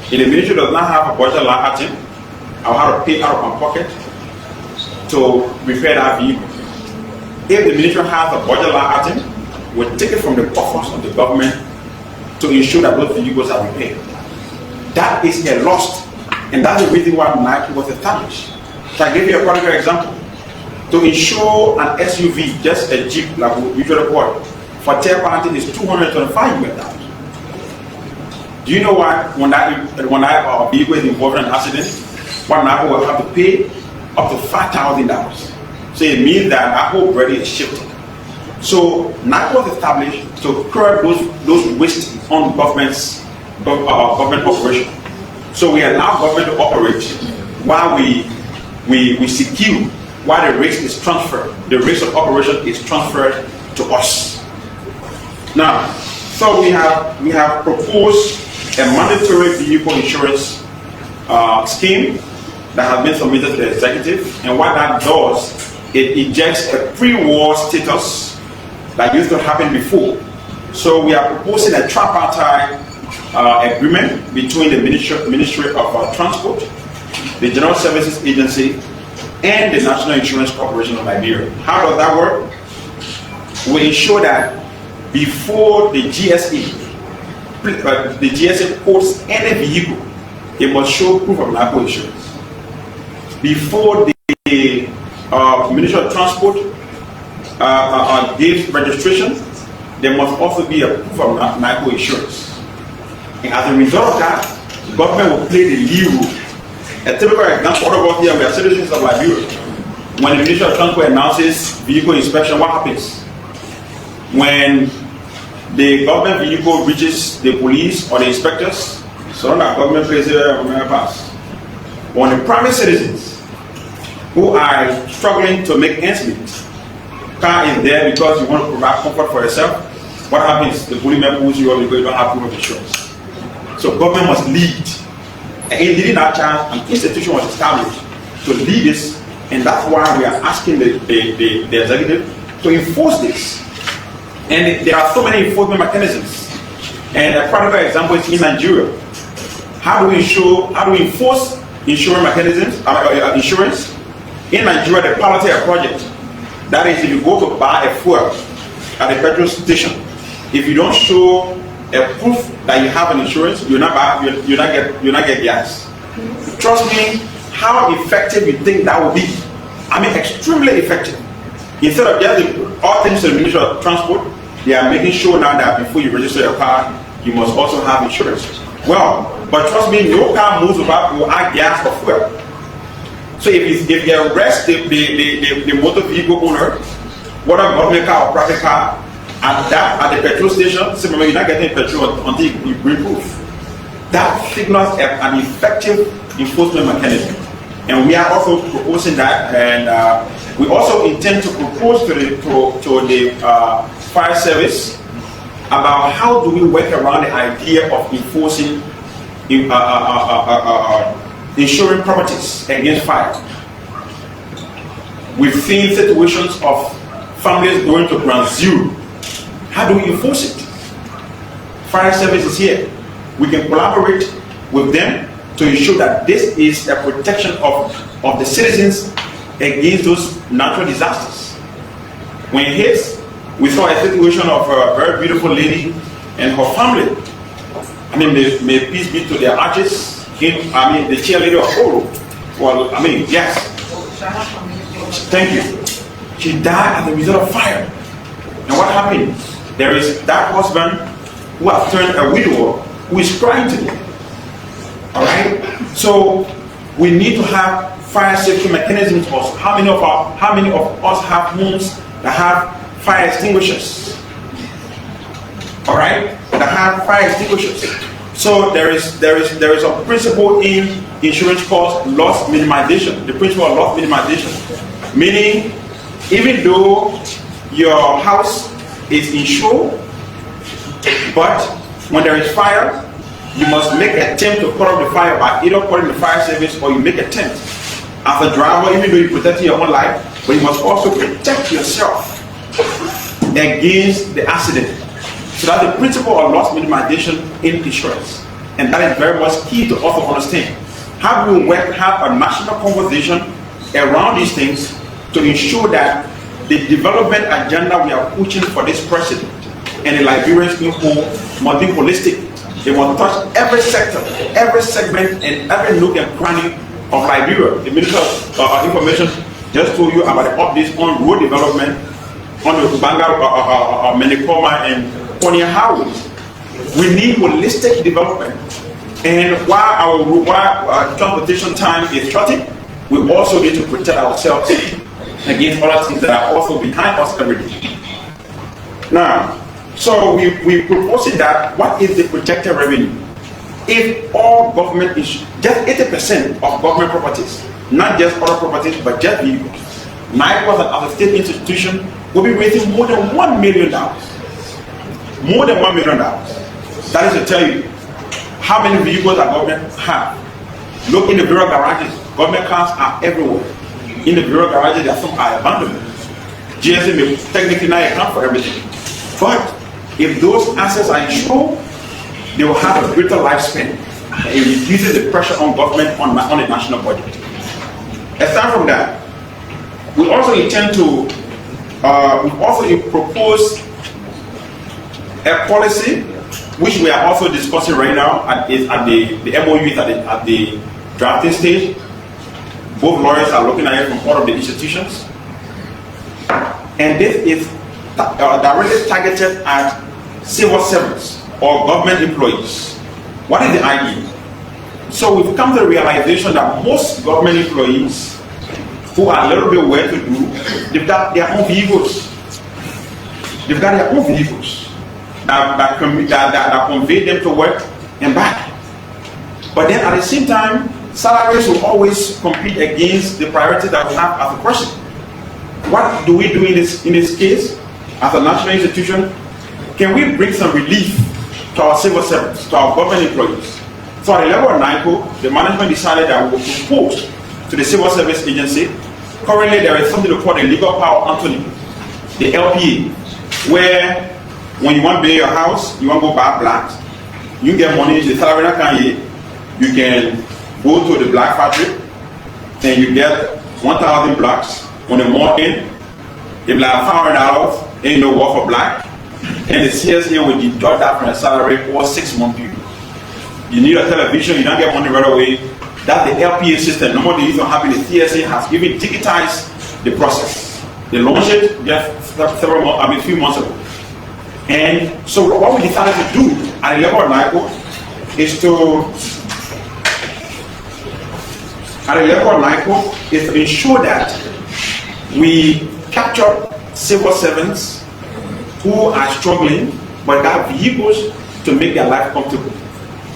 If the ministry does not have a budget line item, I'll have to pay out of my pocket to repair that vehicle. If the ministry has a budget line item, we'll take it from the coffers of the government to ensure that those vehicles are repaired. That is a loss, and that's the reason why NIC was established. So I give you a practical example. To insure an SUV, just a Jeep like we usually call it, for third party is $225 US. Do you know why when that vehicle is involved in an accident, what NIC will have to pay up to $5,000? So it means that our whole body is shifting. So NIC was established to curb those wastes on government operation. So we allow government to operate while we secure, while the risk is transferred. The risk of operation is transferred to us. Now, so we have proposed a mandatory vehicle insurance scheme that has been submitted to the executive, and what that does, it ejects a pre-war status that used to happen before. So we are proposing a tripartite agreement between the Ministry of Transport, the General Services Agency, and the National Insurance Corporation of Liberia. How does that work? We ensure that before the GSA quotes any vehicle, it must show proof of NIC insurance. Before the Ministry of Transport gives registration, there must also be a proof of NIC insurance. And as a result of that, the government will play the lead role. A typical example, all of us here, we are citizens of Liberia. When the Ministry of Transport announces vehicle inspection, what happens? When the government vehicle reaches the police or the inspectors, so that government plays a pass. On the private citizens who are struggling to make ends meet, car is there because you want to provide comfort for yourself. What happens? The policeman pulls you up because you don't have proof of insurance. So government must lead. And in leading that charge, an institution was established to lead this, and that's why we are asking the executive to enforce this. And there are so many enforcement mechanisms. And a practical example is in Nigeria. How do we enforce insurance mechanisms, insurance? In Nigeria, the Pilot project, that is, if you go to buy a fuel at a petrol station, if you don't show a proof that you have an insurance, you're not get gas. Trust me, how effective you think that will be? I mean, extremely effective. Instead of just all things to the Ministry of Transport, they are making sure now that before you register your car, you must also have insurance. Well, but trust me, no car moves without gas or fuel. So if you arrest the motor vehicle owner, whether government car or private car, at the petrol station, simply you're not getting petrol until you bring proof. That signals an effective enforcement mechanism. And we are also proposing that, and we also intend to propose to the fire service about how do we work around the idea of enforcing insuring properties against fire. We've seen situations of families going to ground zero. How do we enforce it? Fire service is here. We can collaborate with them to ensure that this is a protection of the citizens against those natural disasters. When it hits, we saw a situation of a very beautiful lady and her family. I mean, may peace be to their arches. The cheerleader of Oro. Well, yes. Thank you. She died as a result of fire. And what happened? There is that husband who has turned a widower who is crying today. All right. So we need to have fire safety mechanisms. Also, how many of us have homes that have fire extinguishers? All right, that have fire extinguishers. So there is a principle in insurance called loss minimization. The principle of loss minimization, meaning even though your house is insured, but when there is fire, you must make an attempt to put out the fire by either calling the fire service or you make an attempt. As a driver, even though you're protecting your own life, but you must also protect yourself against the accident. So that's the principle of loss minimization in insurance. And that is very much key to also understand. How do we have a national conversation around these things to ensure that the development agenda we are pushing for this president and the Liberians in whole must be holistic. They must touch every sector, every segment, and every nook and cranny of Liberia. The Minister of Information just told you about the updates on road development on the Banga, Menikoma, and Konya highways. We need holistic development. And while our transportation time is shorting, we also need to protect ourselves against other things that are also behind us every day. Now, so we proposing that what is the projected revenue if all government issues, just 80% of government properties, not just other properties, but just vehicles, NIC as a state institution will be raising more than $1 million. More than $1 million. That is to tell you how many vehicles that government have. Look in the bureau garages, government cars are everywhere. In the bureau garages, there are some are abandoned. GSA may technically not account for everything. But if those assets are insured, they will have a greater lifespan. It reduces the pressure on government on the national budget. Aside from that, we also intend to propose a policy which we are also discussing right now at the MOU is at the drafting stage. Both lawyers are looking at it from all of the institutions. And this is directly targeted at civil servants or government employees. What is the idea? So we've come to the realization that most government employees who are a little bit well-to-do, they've got their own vehicles. They've got their own vehicles that convey them to work and back. But then at the same time, salaries will always compete against the priority that we have as a person. What do we do in this case as a national institution? Can we bring some relief to our civil servants, to our government employees? So at the level of NIC, the management decided that we will propose to the Civil Service Agency. Currently, there is something called the Legal Power Anthony, the LPA, where when you want to build your house, you want to go buy blacks, you get money, the salary you can go to the black factory, and you get 1,000 blacks on the morning. If like $500, ain't no work for black, and the CSA will deduct that from the salary for 6 months period. You need a television, you don't get money right away. That's the LPA system. Normally, you don't have it. The CSA has even digitized the process. They launched it just a few months ago. And so what we decided to do at the level of NIC is to ensure that we capture civil servants who are struggling but have vehicles to make their life comfortable.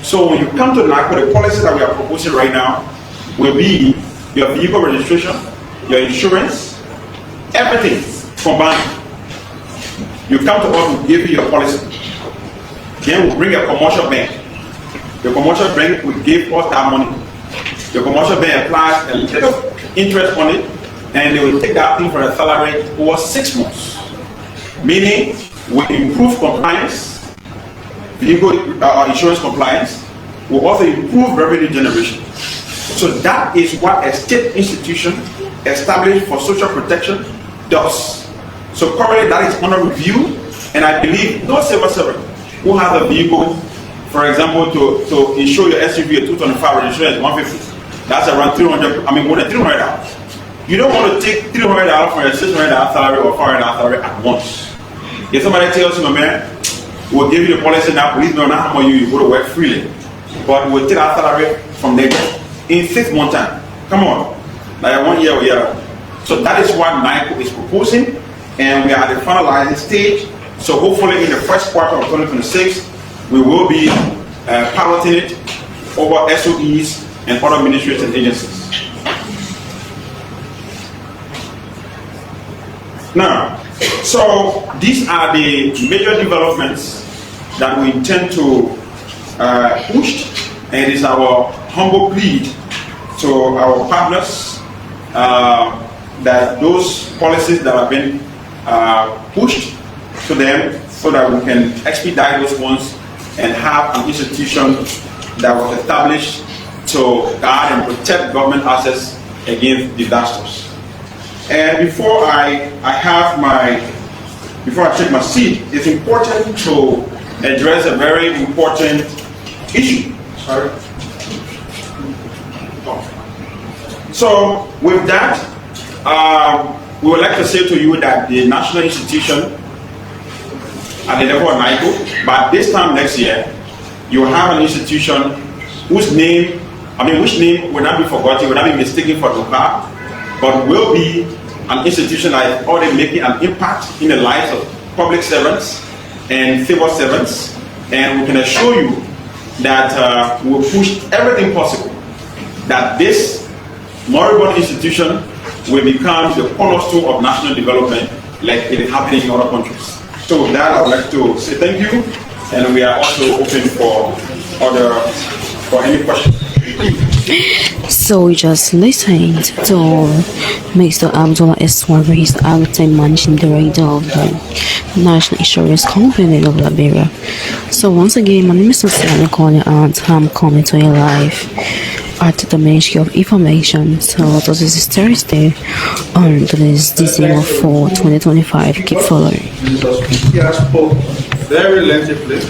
So when you come to NIC, the policies that we are proposing right now will be your vehicle registration, your insurance, everything combined. You come to us, we give you your policy. Then we'll bring a commercial bank. The commercial bank will give us that money. The commercial bank applies a little interest on it, and they will take that thing for a salary over 6 months. Meaning, we improve compliance, vehicle insurance compliance, will also improve revenue generation. So that is what a state institution established for social protection does. So currently that is under review, and I believe no civil servant who has a vehicle, for example, to insure your SUV a 225 registration is 150. That's around more than $300. You don't want to take $300 from your $600 salary or $400 salary at once. If somebody tells you, man, we'll give you the policy now, please know not how much you go to work freely, but we'll take our salary from there in 6 months time. Come on, like 1 year or year. So that is what NIC is proposing, and we are at the finalizing stage. So hopefully in the first quarter of 2026, we will be piloting it over SOEs and other ministries and agencies. Now, so these are the major developments that we intend to push, and it's our humble plea to our partners that those policies that have been pushed to them so that we can expedite those ones and have an institution that was established to guard and protect government assets against disasters. And before I take my seat, it's important to address a very important issue. Sorry. So with that, we would like to say to you that the national institution at the level of NIC, but this time next year, you will have an institution which name will not be forgotten, will not be mistaken for Doka, but will be an institution that is already making an impact in the lives of public servants and civil servants, and we can assure you that we will push everything possible that this moribund institution will become the cornerstone of national development like it is happening in other countries. So with that, I would like to say thank you, and we are also open for any questions. So we just listened to Mr. Abdullah Swaray Acting Managing Director of the National Insurance Company of Liberia. So once again, my name is Swaray calling and I'm coming to you live at the Ministry of Information. So this is Thursday on today's December 4, 2025. Keep following. He has spoke very lengthily,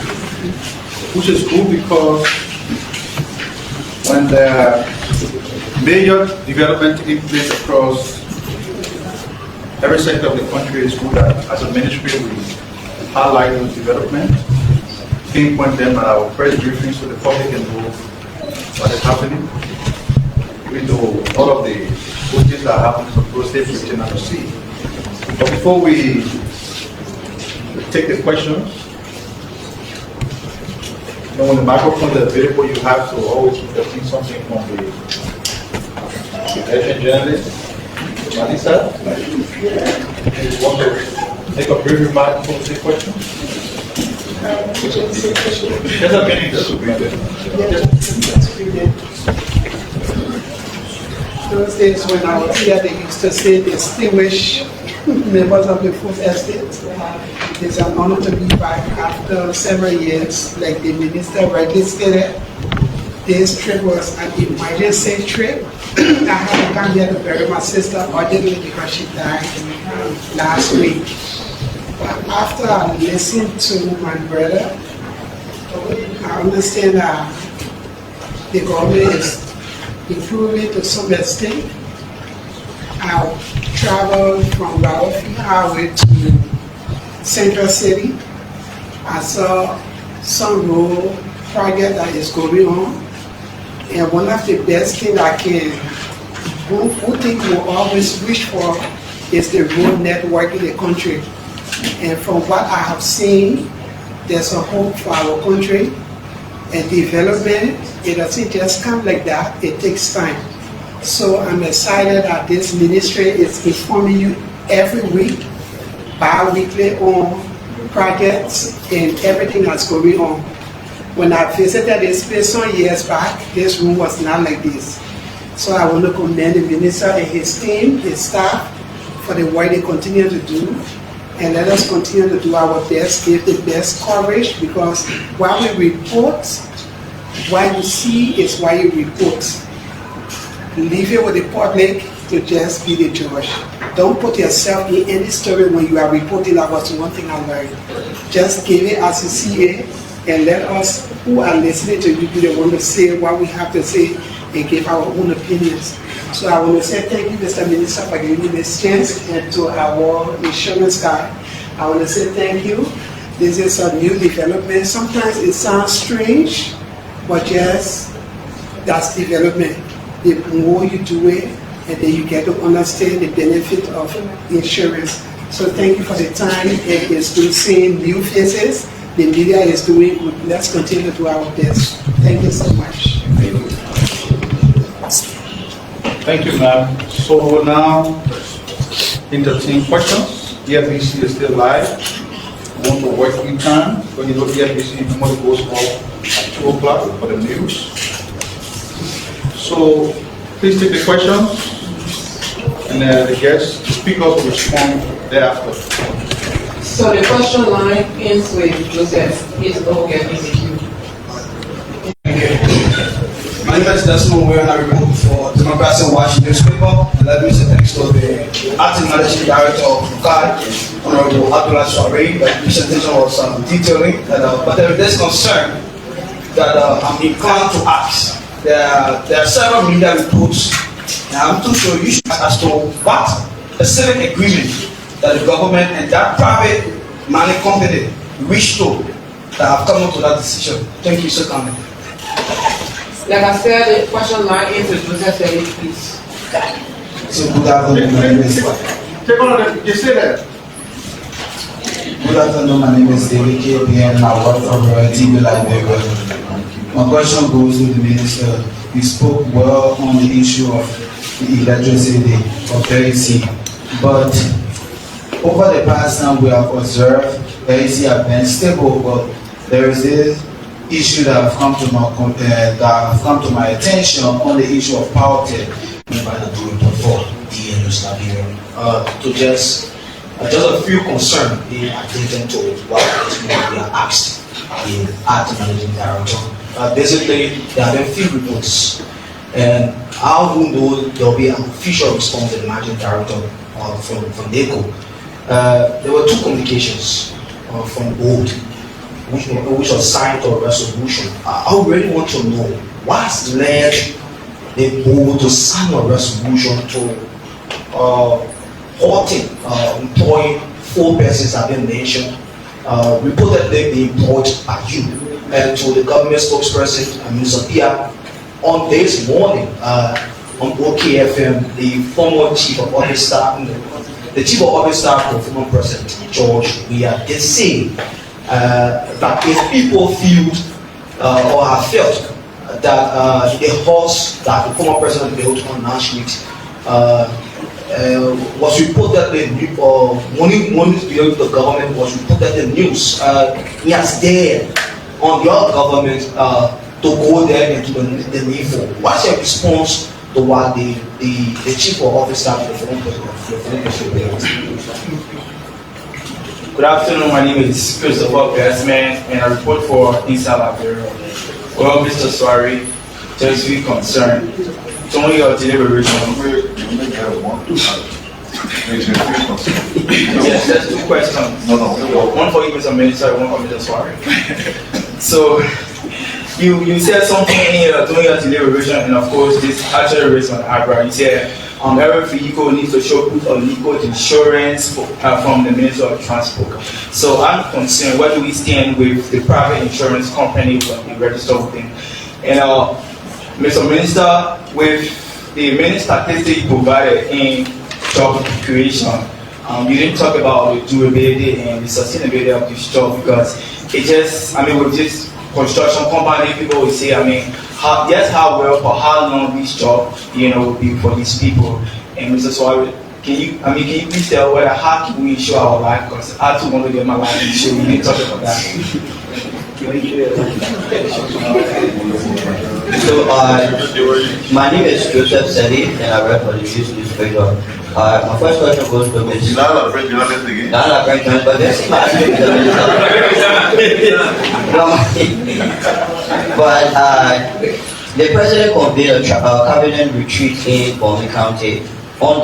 which is good because when the major development takes place across every sector of the country, is good that as a ministry we highlight those development, pinpoint them at our press briefings so the public can know what is happening. We know all of the good things that happen from prostate written on the sea. But before we take the questions, when the microphone is available, you have to always repeat something from the election journalist, Malisa. You want to make a brief remark before the question? Just a minute, just to brief it. Those days when I was here, they used to say distinguished members of the food estate. It's an honor to be back after several years. Like the minister rightly stated, this trip was an emergency trip. I had to come here to bury my sister urgently because she died last week. But after I listened to my brother, I understand that the government is improving to some extent. I traveled from Battlefield Highway to Central City. I saw some road project that is going on, and one of the best things I can, who think we always wish for, is the road network in the country. And from what I have seen, there's a hope for our country and development. It doesn't just come like that, it takes time. So I'm excited that this ministry is informing you every week, bi-weekly on projects and everything that's going on. When I visited this place some years back, this room was not like this. So I want to commend the minister and his team, his staff, for the work they continue to do. And let us continue to do our best, give the best coverage, because while we report, what you see is why you report. Leave it with the public to just be the judge. Don't put yourself in any story when you are reporting. That was one thing I learned. Just give it as you see it, and let us who are listening to you be the one to say what we have to say and give our own opinions. So I want to say thank you, Mr. Minister, for giving me this chance, and to our insurance guy, I want to say thank you. This is a new development. Sometimes it sounds strange, but yes, that's development. The more you do it, and then you get to understand the benefit of insurance. So thank you for the time. It is to seeing new faces. The media is doing good. Let's continue to do our best. Thank you so much. Thank you, ma'am. So we'll now entertain questions. EFBC is still live. We want to work in time. When you look at EFBC, normally goes off at 2 o'clock for the news. So please take the questions, and the guests, the speakers will respond thereafter. So the question line ends with Joseph. Please go get ECQ. My name is Desmond Ware, and I report for Democracy and Watch newspaper. And let me say thanks to the Acting Managing Director of MICAT, Honorable Abdullah Swaray. The presentation was detailing, but there is concern that I'm inclined to ask. There are several media reports, and I'm too sure you should ask as to what specific agreement that the government and that private mining company wish to that have come up to that decision. Thank you so kindly. Like I said, the question line ends with Joseph, please. So good afternoon, my name is Take one of them. You say that. Good afternoon, my name is David KPN and I work for TrueLiberia. My question goes to the minister. He spoke well on the issue of the electricity of AEC, but over the past time we have observed AEC have been stable, but there is this issue that have come to my attention on the issue of power tech by the group for TrueLiberia. To just a few concerns being attended to what we are asked the acting managing director. Basically, there have been few reports, and I don't know there will be an official response to the managing director from NIC. There were two communications from board, which was signed to a resolution. I really want to know what has led the board to sign a resolution to halting employing 4 persons have been mentioned, reportedly being employed by you, and to the government spokesperson, Mr. Pia, on this morning on OKFM, the former chief of office staff, the chief of office staff of former President George, we are saying that if people feel or have felt that the horse that the former president built on Nash Street was reportedly money belonging to the government was reportedly news. He has dared on your government to go there and do the needful. What's your response to what the chief of office staff of the former president? Good afternoon, my name is Christopher Bestman and I report for Inside Liberia. Well, Mr. Swaray, just be concerned. During your deliberation, yes, there's 2 questions. No. One for you, Mr. Minister, one for Mr. Swaray. So, you said something here during your deliberation, and of course, this actually raised my eyebrow. You said every vehicle needs to show proof of legal insurance from the Minister of Transport. So I'm concerned, where do we stand with the private insurance company when we register with them? And Mr. Minister, with the many statistics provided in job creation, you didn't talk about the durability and the sustainability of this job, because it just, with this construction company, people will say, how well for how long this job, will be for these people. And Mr. Swaray, can you please tell whether how can we insure our life? Because I too want to get my life insured. We didn't talk about that. So, my name is Joseph Sedi, and I work for the News Newspaper. My first question goes to Ms. Not a French journalist again. Not a French journalist, but this is my But the president convened a cabinet retreat in Bonny County on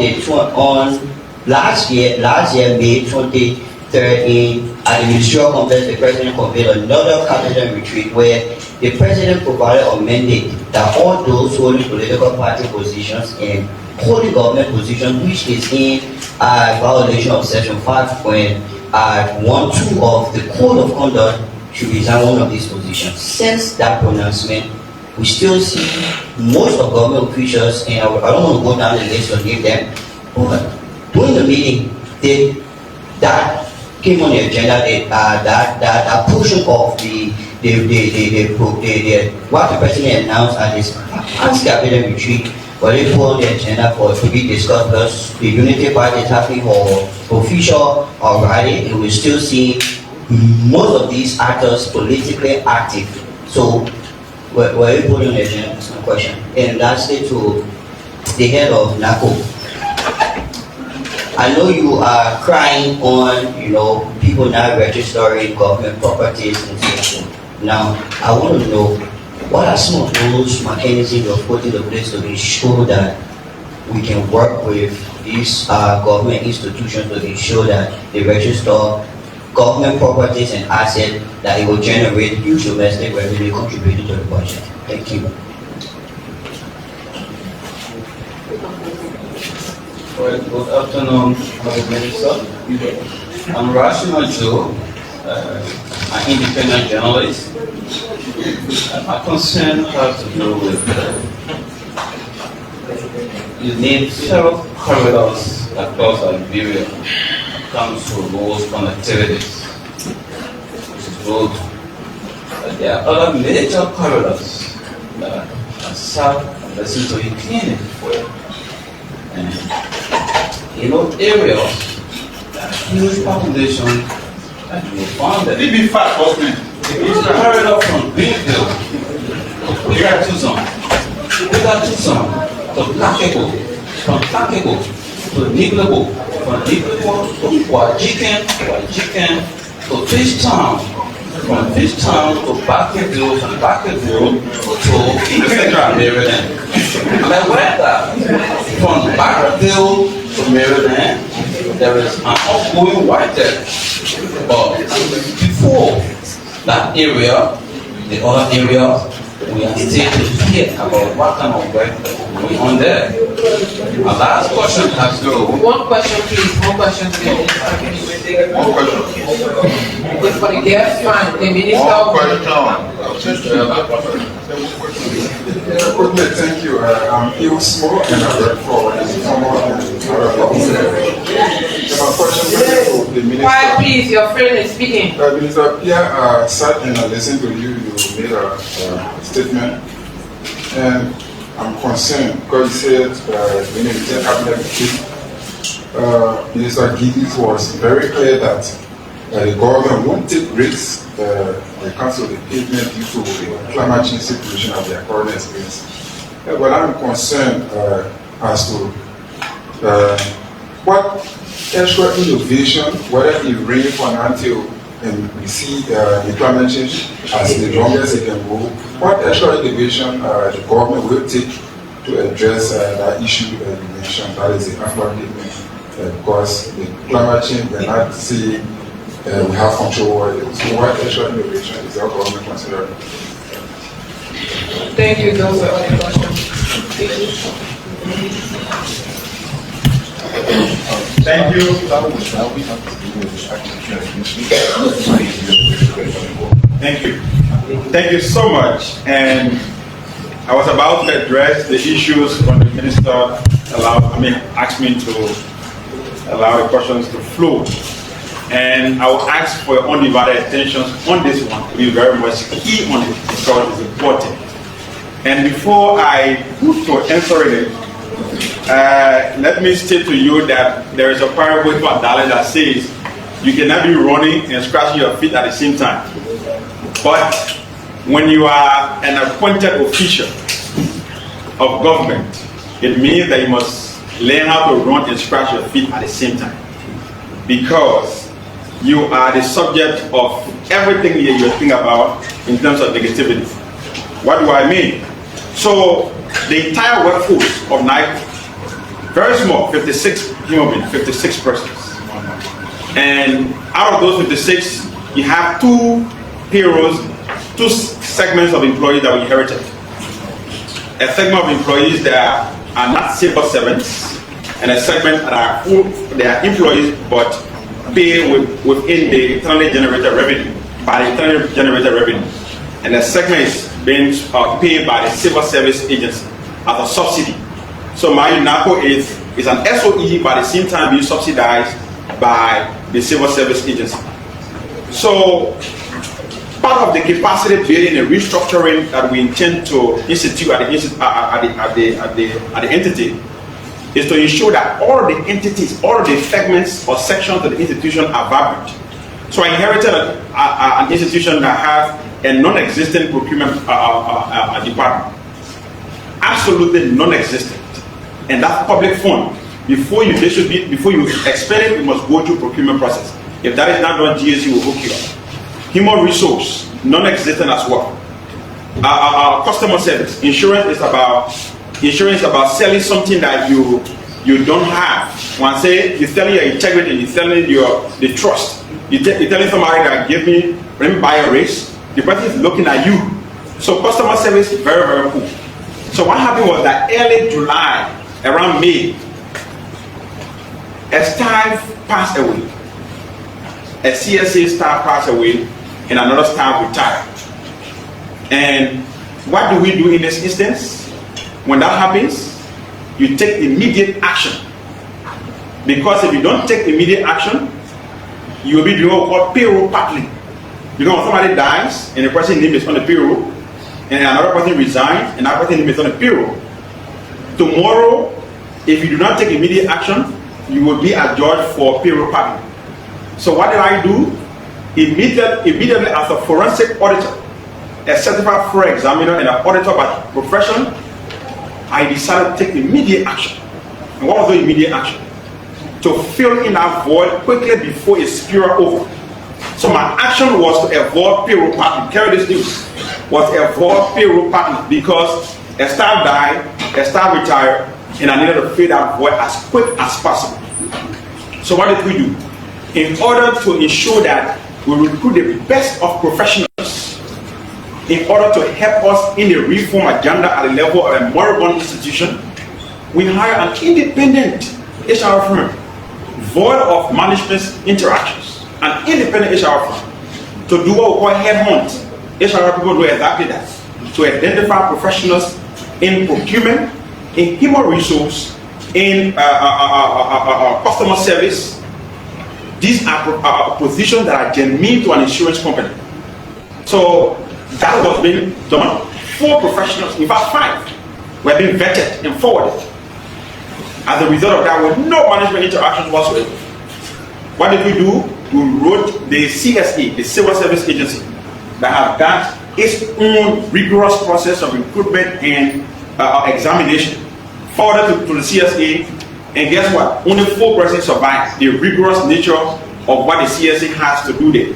last year, May 23rd, at the ministerial complex. The president convened another cabinet retreat where the president provided a mandate that all those holding political party positions and holding government positions, which is in violation of Section 5.12 of the Code of Conduct, should resign one of these positions. Since that pronouncement, we still see most of government officials, and I don't want to go down the list or name them, but during the meeting, that came on the agenda, that portion of what the president announced at this cabinet retreat, but they put on the agenda for it to be discussed, because the Unity Party is having for official already, and we still see most of these actors politically active. So, were you putting on the agenda? That's my question. And lastly, to the head of NACO. I know you are crying on, people now registering government properties and so on. Now, I want to know, what are some of those mechanisms you're putting in place to ensure that we can work with these government institutions to ensure that they register government properties and assets that it will generate huge domestic revenue contributing to the budget? Thank you. Well, good afternoon, Mr. Minister. I'm Rashima Joe, an independent journalist. My concern has to do with you need several corridors across Liberia comes to road connectivities, which is road. But there are other major corridors that are served and necessary cleaning for. And in those areas, there are huge population, and you will find that It be fast, bossman. it's a corridor from Greenfield to Tucson, to Blackable, from Blackable to Niglebo, from Niglebo to Wajiken to Fishtown, from Fishtown to Bakerville, from Bakerville to Maryland. Like whether from Bakerville to Maryland, there is an ongoing work there. But before that area, the other area, we are still to hear about what kind of work going on there. Our last question has to go. One question, please. One question, please. One question. If for the guest, fine. The minister. One question. Thank you. I'm Hugh Small and I work for the former my question to the Minister. Quiet, please. Your friend is speaking. Minister Pierre sat and I listened to you. You made a statement, and I'm concerned because you said when you take cabinet meeting, Minister Gibbs was very clear that the government won't take risks when it comes to the pavement due to the climate change situation of their current experience. But I'm concerned as to what extra innovation, whether it rains for until and we see the climate change as the longest it can go, what extra innovation the government will take to address that issue that you mentioned, that is the African pavement, because the climate change, we're not seeing we have control over it. So what extra innovation is our government considering? Thank you, those are all the questions. Thank you. Thank you. Thank you so much. And I was about to address the issues when the minister asked me to allow the questions to flow. And I will ask for your undivided attention on this one to be very much key on it because it's important. And before I move to answering it, let me state to you that there is a parable from Adala that says you cannot be running and scratching your feet at the same time. But when you are an appointed official of government, it means that you must learn how to run and scratch your feet at the same time. Because you are the subject of everything that you think about in terms of negativity. What do I mean? So the entire workforce of NIC, very small, 56 human beings, 56 persons. And out of those 56, you have two heroes, two segments of employees that we inherited. A segment of employees that are not civil servants, and a segment that they are employees but pay within the internally generated revenue, by the internally generated revenue. And the segment is being paid by the civil service agency as a subsidy. So my UNACO is an SOE, but at the same time being subsidized by the civil service agency. So part of the capacity building and restructuring that we intend to institute at the entity is to ensure that all the entities, all the segments or sections of the institution are vibrant. So I inherited an institution that has a non-existent procurement department. Absolutely non-existent. And that's public fund. Before you expend it, you must go through procurement process. If that is not done, GSU will hook you up. Human resource, non-existent as well. Our customer service, insurance is about selling something that you don't have. When I say you're selling your integrity, you're selling the trust. You're telling somebody that let me buy a race. The person is looking at you. So customer service is very, very cool. So what happened was that early July, around May, a staff passed away. A CSA staff passed away and another staff retired. And what do we do in this instance? When that happens, you take immediate action Because if you don't take immediate action, you will be doing what we call payroll paddling. Because when somebody dies and the person's name is on the payroll, and another person resigns and another person's name is on the payroll, tomorrow, if you do not take immediate action, you will be adjudged for payroll paddling. So what did I do? Immediately as a forensic auditor, a certified fraud examiner and an auditor by profession, I decided to take immediate action. And what was the immediate action? To fill in that void quickly before it spilled over. So my action was to avoid payroll paddling. Carry this news. Was to avoid payroll paddling because a staff died, a staff retired, and I needed to fill that void as quick as possible. So what did we do? In order to ensure that we recruit the best of professionals, in order to help us in the reform agenda at the level of a moribund institution, we hire an independent HR firm, void of management interactions, an independent HR firm, to do what we call headhunt. HR people do exactly that, to identify professionals in procurement, in human resource, in customer service. These are positions that are genuine to an insurance company. So that was being done. 4 professionals, in fact 5, were being vetted and forwarded. As a result of that, with no management interactions whatsoever. What did we do? We wrote the CSA, the Civil Service Agency, that have got its own rigorous process of recruitment and examination, forwarded to the CSA, and guess what? Only 4 persons survived the rigorous nature of what the CSA has to do there.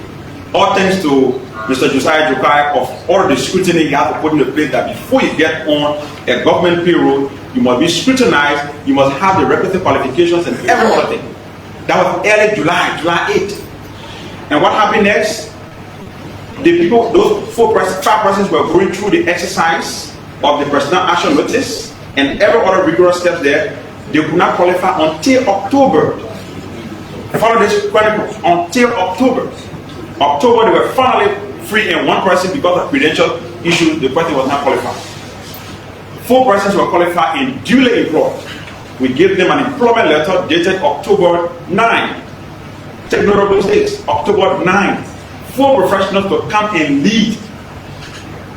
All thanks to Mr. Josiah Jokai of all the scrutiny you have to put in place that before you get on a government payroll, you must be scrutinized, you must have the requisite qualifications and every other thing. That was early July 8th. And what happened next? The people, those 5 persons were going through the exercise of the personal action notice and every other rigorous steps there. They could not qualify until October. Follow this chronicle until October. October, they were finally free, and 1 person, because of credential issues, the person was not qualified. 4 persons were qualified and duly employed. We gave them an employment letter dated October 9. Take note of those dates. October 9. 4 professionals to come and lead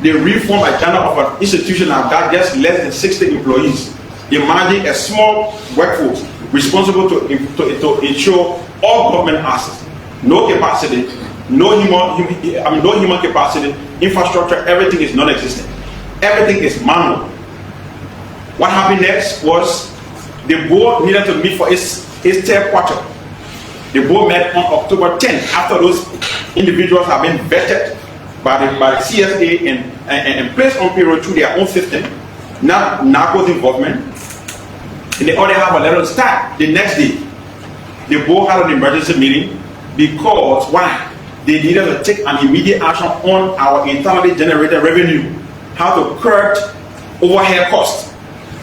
the reform agenda of an institution that got just less than 60 employees. Imagine a small workforce responsible to ensure all government assets, no capacity, no human capacity, infrastructure, everything is non-existent. Everything is manual. What happened next was the board needed to meet for its 3rd quarter. The board met on October 10th after those individuals have been vetted by the CSA and placed on payroll through their own system, not NACO's involvement. And they already have a letter to start the next day. The board had an emergency meeting because why? They needed to take an immediate action on our internally generated revenue, how to curb overhead costs.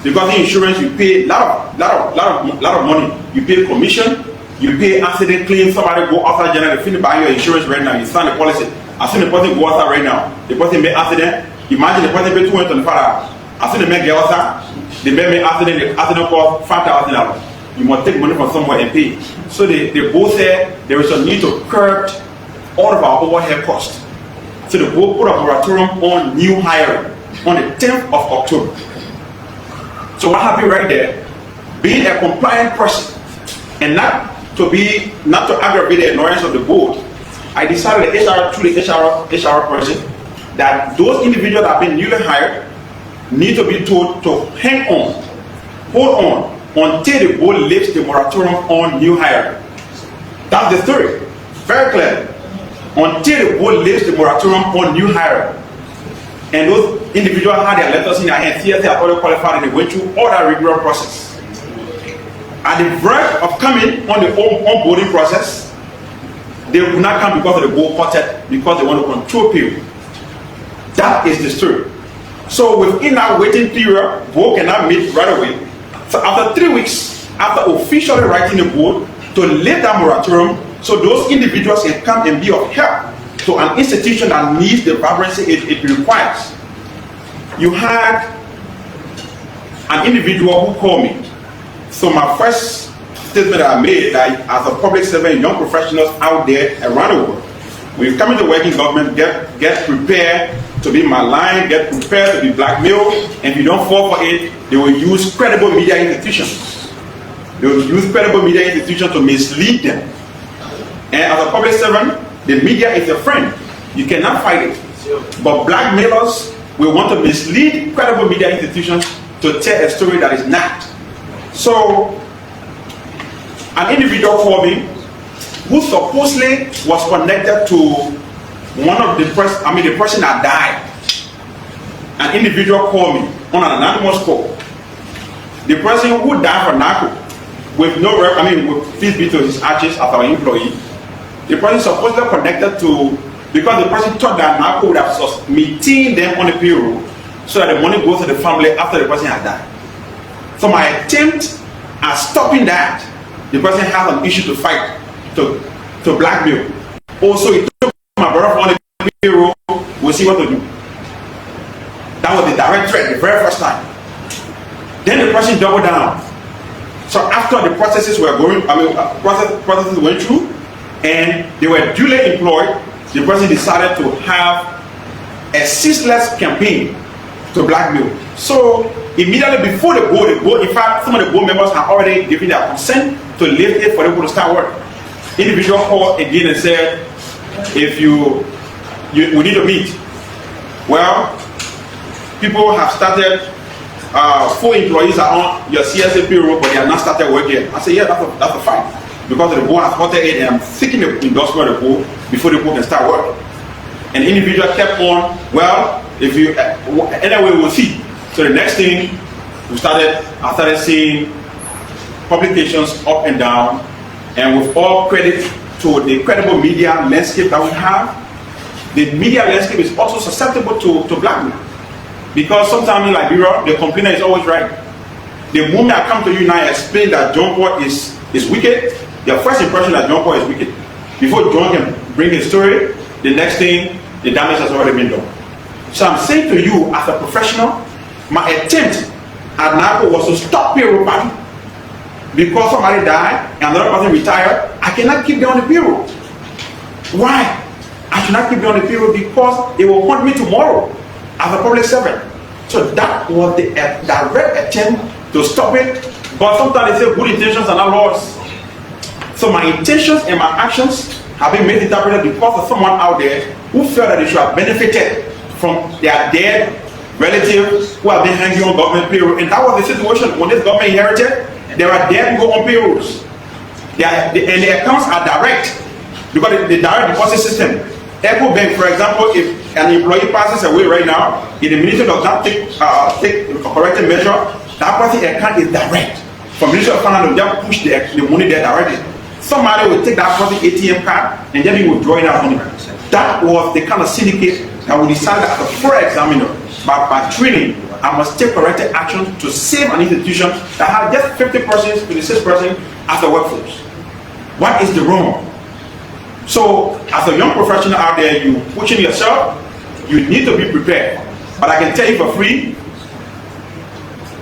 Because in insurance, you pay a lot of money. You pay commission, you pay accident claim. Somebody go outside general, finish buying your insurance right now. You sign a policy. As soon as the person go outside right now, the person may accident. Imagine the person pay $225. As soon as they get outside, the man may accident. The accident cost $5,000. You must take money from somewhere and pay. So they both said there is a need to curb all of our overhead costs. So the board put a moratorium on new hiring on the 10th of October. So what happened right there? Being a compliant person and not to aggravate the ignorance of the board, I decided through the HR person that those individuals that have been newly hired need to be told to hang on, hold on until the board lifts the moratorium on new hiring. That's the theory, very clear. Until the board lifts the moratorium on new hiring. And those individuals had their letters in their hands, CSA had already qualified, and they went through all that rigorous process. At the verge of coming on the onboarding process, they could not come because of the board quartet, because they want to control people. That is the story. So within that waiting period, board cannot meet right away. So after 3 weeks, after officially writing the board to lift that moratorium, so those individuals can come and be of help to an institution that needs the vibrancy it requires. You had an individual who called me. So my first statement that I made that as a public servant, young professionals out there around the world, when you come into working government, get prepared to be maligned, get prepared to be blackmailed, and if you don't fall for it, they will use credible media institutions. They will use credible media institutions to mislead them. And as a public servant, the media is your friend. You cannot fight it. But blackmailers will want to mislead credible media institutions to tell a story that is not. So, an individual called me who supposedly was connected to one of the person that died. An individual called me on an anonymous call. The person who died for narco, with no with peace be to his ashes as our employee, the person supposedly connected to, because the person thought that narco would have meeting them on the payroll so that the money goes to the family after the person had died. So my attempt at stopping that, the person has an issue to fight, to blackmail. Also, he took my brother on the payroll, we'll see what to do. That was the direct threat the very first time. Then the person doubled down. So after the processes were going, processes went through, and they were duly employed, the person decided to have a ceaseless campaign to blackmail. So immediately before the go, in fact, some of the board members had already given their consent to lift it for them to start work. Individual called again and said, if we need to meet. Well, people have started, 4 employees are on your CSA payroll, but they have not started work yet. I said, yeah, that's a fact. Because the board has halted it, and I'm seeking the endorsement of the board before the board can start work. And the individual kept on, well, if you, anyway, we'll see. So the next thing, I started seeing publications up and down, and with all credit to the credible media landscape that we have, the media landscape is also susceptible to blackmail. Because sometimes in Liberia, the complainer is always right. The moment I come to you now and explain that John Paul is wicked, your first impression that John Paul is wicked. Before John can bring his story, the next thing, the damage has already been done. So I'm saying to you, as a professional, my attempt at NACO was to stop payroll party. Because somebody died and another person retired, I cannot keep them on the payroll. Why? I should not keep them on the payroll because they will want me tomorrow as a public servant. So that was the direct attempt to stop it. But sometimes they say good intentions are not laws. So my intentions and my actions have been made interpreted because of someone out there who felt that they should have benefited from their dead relatives who have been hanging on government payroll. And that was the situation when this government inherited. There are dead people on payrolls. And the accounts are direct because the direct deposit system. Echo Bank, for example, if an employee passes away right now, if the minister does not take a corrective measure, that person's account is direct. From Ministry of Finance, they'll just push the money there directly. Somebody will take that person's ATM card and then he will draw it out money. That was the kind of syndicate that we decided as a pro examiner by training. I must take corrective action to save an institution that has just 50 persons, 26 persons as a workforce. What is the wrong? So, as a young professional out there, you pushing yourself, you need to be prepared. But I can tell you for free,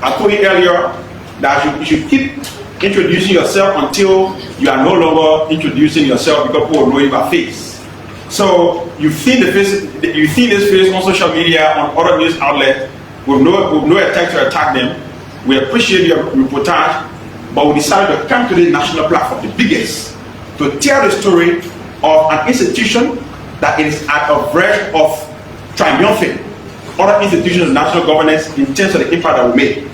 I told you earlier that you should keep introducing yourself until you are no longer introducing yourself because people know you by face. So you've seen this face on social media, on other news outlets. With no attempt to attack them. We appreciate your reportage, but we decided to come to the national platform, the biggest, to tell the story of an institution that is at the verge of triumphing other institutions of national governance in terms of the impact that we made.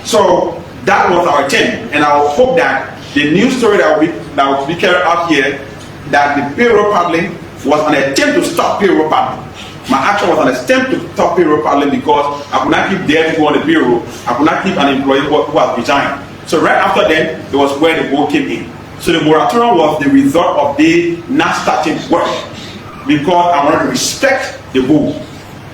So that was our attempt, and I hope that the new story that will be carried out here, that the payroll paddling was an attempt to stop payroll paddling. My action was an attempt to stop payroll paddling because I could not keep dead people on the payroll. I could not keep an employee who had resigned. So right after then, it was where the board came in. So the moratorium was the result of the not starting work because I wanted to respect the board.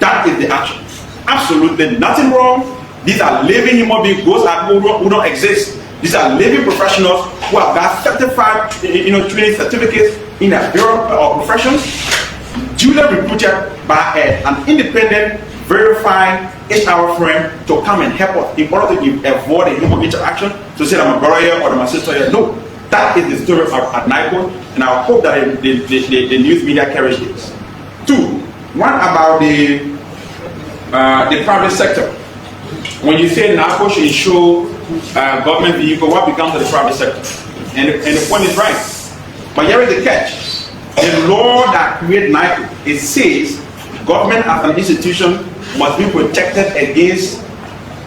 That is the action. Absolutely nothing wrong. These are living human beings, those are who don't exist. These are living professionals who have got certified, training certificates in their bureau or professions, duly recruited by an independent, verify each our friend to come and help us in order to avoid a human interaction to say I'm a brother here or I'm a sister here. No, that is the story at NICO, and I hope that the news media carries this. Two, one about the private sector. When you say NICO should insure government vehicle, what becomes of the private sector? And the point is right. But here is the catch. The law that creates NICO, it says government as an institution must be protected against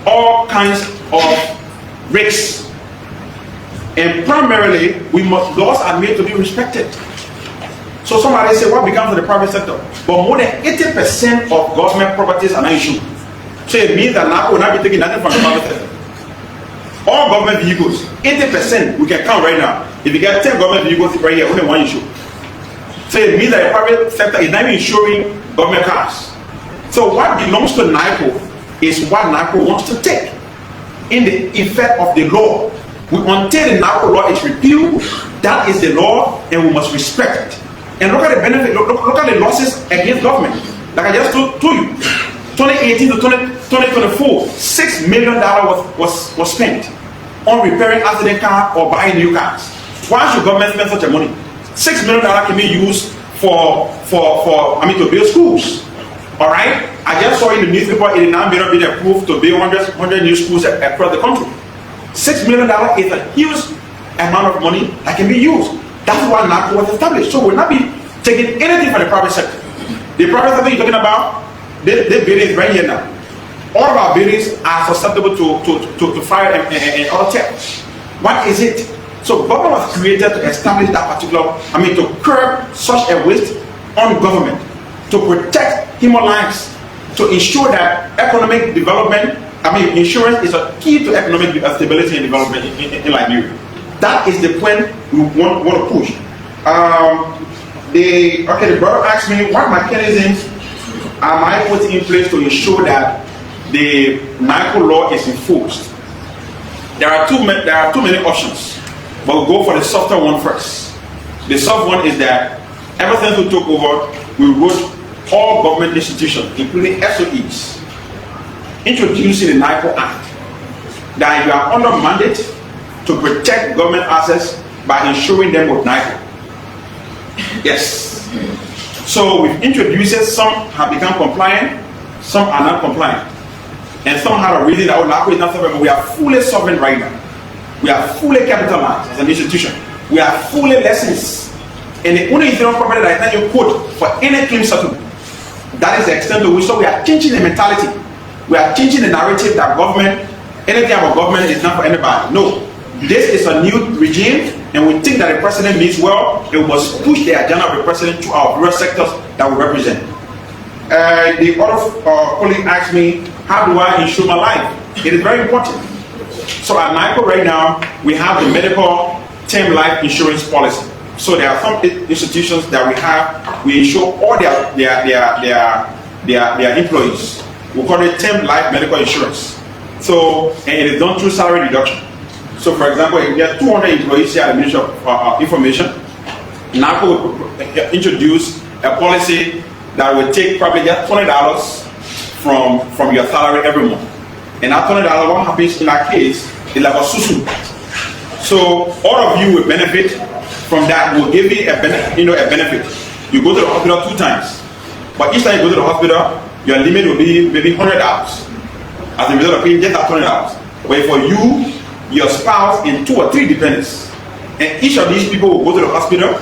all kinds of risks. And primarily, laws are made to be respected. So somebody say, what becomes of the private sector? But more than 80% of government properties are not insured. So it means that NICO will not be taking nothing from the private sector. All government vehicles, 80% we can count right now. If you get 10 government vehicles right here, only one issue. So it means that the private sector is not even insuring government cars. So what belongs to NICO is what NICO wants to take in the effect of the law. Until the NICO law is repealed, that is the law, and we must respect it. And look at the benefit, look at the losses against government. Like I just told you, 2018 to 2024, $6 million was spent on repairing accident cars or buying new cars. Why should government spend such a money? $6 million can be used to build schools. All right? I just saw in the newspaper 89 million being approved to build 100 new schools across the country. $6 million is a huge amount of money that can be used. That's why NICO was established. So we'll not be taking anything from the private sector. The private sector you're talking about, the buildings right here now. All of our buildings are susceptible to fire and other thefts. What is it? So government was created to establish that particular, to curb such a waste on government, to protect human lives, to ensure that economic development, insurance is a key to economic stability and development in Liberia. That is the point we want to push. The brother asked me what mechanisms am I putting in place to ensure that the NICO law is enforced. There are too many options, but we'll go for the softer one first. The soft one is that ever since we took over, we wrote all government institutions, including SOEs, introducing the NICO Act, that you are under mandate to protect government assets by insuring them with NICO. Yes. So we've introduced it, some have become compliant, some are not compliant. And some have a reason that NICO is not sovereign, but we are fully sovereign right now. We are fully capitalized as an institution. We are fully licensed. And the only insurance property that is not in quote for any claim settlement. That is the extent to which, so we are changing the mentality. We are changing the narrative that government, anything about government is not for anybody. No. This is a new regime, and we think that the president means well. It must push the agenda of the president to our various sectors that we represent. The other colleague asked me, how do I insure my life? It is very important. So at NICO right now, we have the medical term life insurance policy. So there are some institutions that we insure all their employees. We call it term life medical insurance. So, and it is done through salary deduction. So for example, if you have 200 employees here at the Ministry of Information, NICO will introduce a policy that will take probably just $20 from your salary every month. And that $20, what happens in that case is like a susu. So all of you will benefit from that. Will give you a benefit. You go to the hospital 2 times, but each time you go to the hospital, your limit will be maybe $100 as a result of paying just that $20. But for you, your spouse, and 2 or 3 dependents, and each of these people will go to the hospital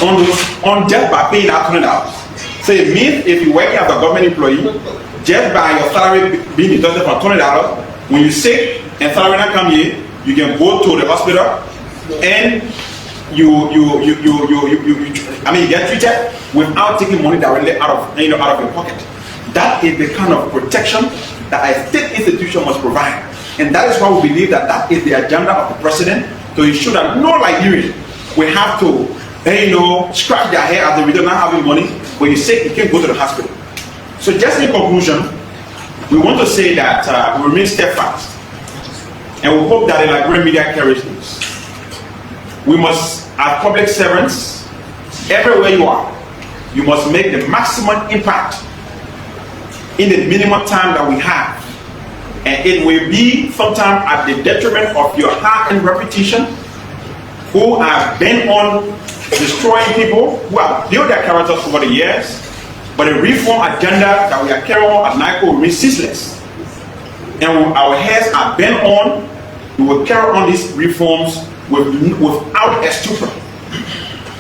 on just by paying that $20. So it means if you work as a government employee, just by your salary being deducted from $20, when you're sick and salary not come here, you can go to the hospital and you get treated without taking money directly out of your pocket. That is the kind of protection that a state institution must provide, and that is why we believe that is the agenda of the president, to ensure that no Liberian will have to scratch their head as a result of not having money. When you're sick, you can't go to the hospital. So just in conclusion, we want to say that we remain steadfast, and we hope that the Liberian media carries this. We must, as public servants, everywhere you are, you must make the maximum impact in the minimum time that we have. And it will be sometimes at the detriment of your high-end reputation, who are bent on destroying people who have built their characters over the years. But the reform agenda that we are carrying on at NIC will remain ceaseless. And our heads are bent on, we will carry on these reforms without a stupor.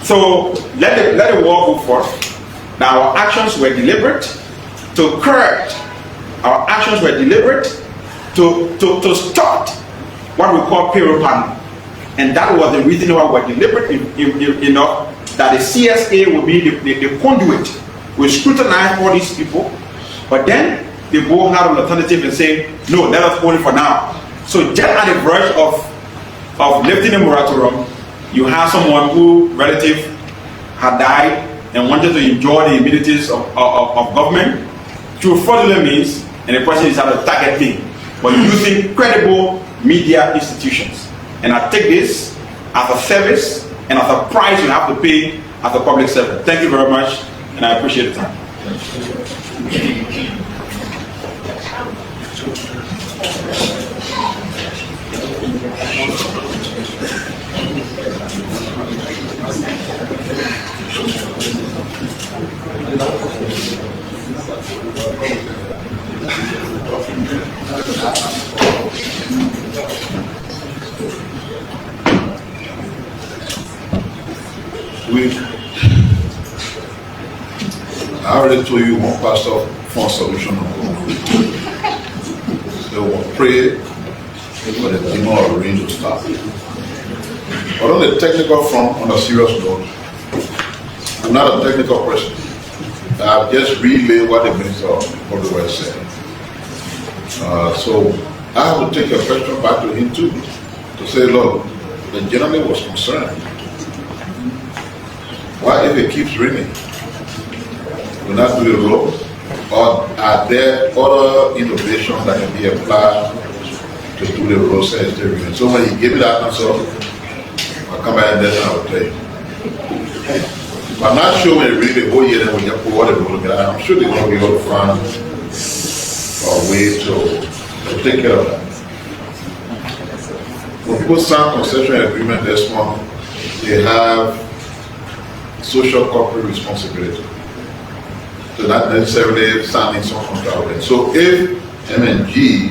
So let the war go forth. Now our actions were deliberate to curb. Our actions were deliberate to stop what we call payroll panel. And that was the reason why we were deliberate enough that the CSA will be the conduit. We scrutinize all these people, but then they go have an alternative and say, no, let us hold it for now. So just at the verge of lifting the moratorium, you have someone who relative had died and wanted to enjoy the amenities of government through fraudulent means, and the person is how to target me, but using credible media institutions. And I take this as a service and as a price you have to pay as a public servant. Thank you very much, and I appreciate the time. I already told you one pastor found solution on God. So we'll pray for the demon of rain to stop. But on the technical front, on a serious note, I'm not a technical person. I've just relayed what the Minister of Public Works said. So I have to take a question back to him too, to say, look, the gentleman was concerned. Why if it keeps raining, will not do the road? Or are there other innovations that can be applied to do the road side still raining? So when he gave me that answer, I'll come back and then I'll tell you. I'm not sure when it really the whole year then we get put what the road again. I'm sure they're going to be able to find a way to take care of that. When people sign concession agreement this month, they have social corporate responsibility. So not necessarily signing some contract with it. So if M&G,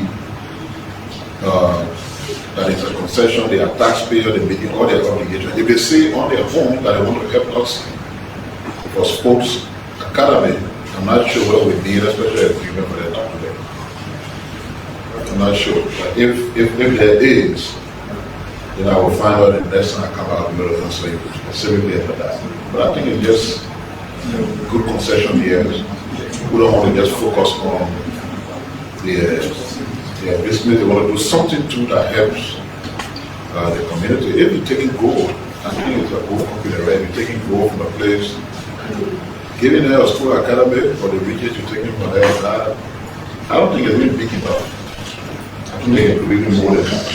that is a concession, they are taxpayer, they meet all their obligations. If they say on their own that they want to help us for sports academy, I'm not sure whether we need a special agreement for that today. I'm not sure. But if there is, then I will find out the next time I come out and will answer you specifically for that. But I think it's just good concession here. We don't want to just focus on their business. They want to do something too that helps the community. If you're taking gold, I think it's a gold company, right? You're taking gold from a place, giving her a school academy for the riches you're taking from there. I don't think it's really big enough. I think it could be even more than that.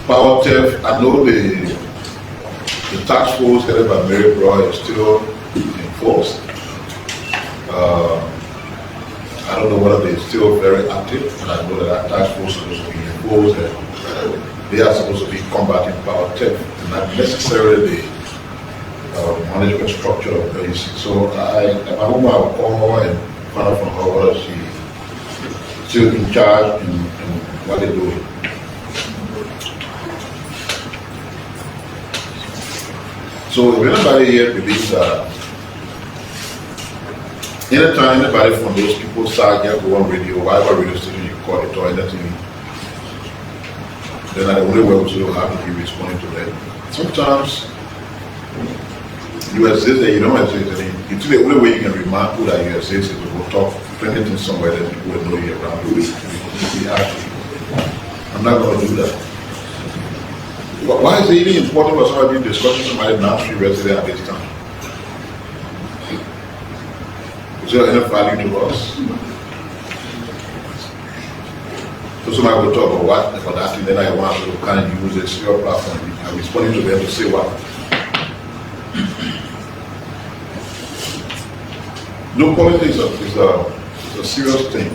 Power theft, I know the tax force headed by Mary Brown is still enforced. I don't know whether they're still very active, and I know that tax force is supposed to be enforced and they are supposed to be combating power theft and not necessarily the management structure of the AC. So I hope I will call her and find out from her whether she's still in charge and what they're doing. So if anybody here believes that anytime anybody from those people's side get go on radio, whatever radio station you call it or anything, then the only way we will have to be responding to them. Sometimes you exist and you don't exist, and it's the only way you can remind people that you exist is to go talk plenty things somewhere that people will know you around the week. I'm not going to do that. Why is it even important for somebody discussing somebody non-free resident at this time? Is there any value to us? So somebody will talk about what for that thing, then I want to kind of use this your platform. I'm responding to them to say what. No, politics is a serious thing.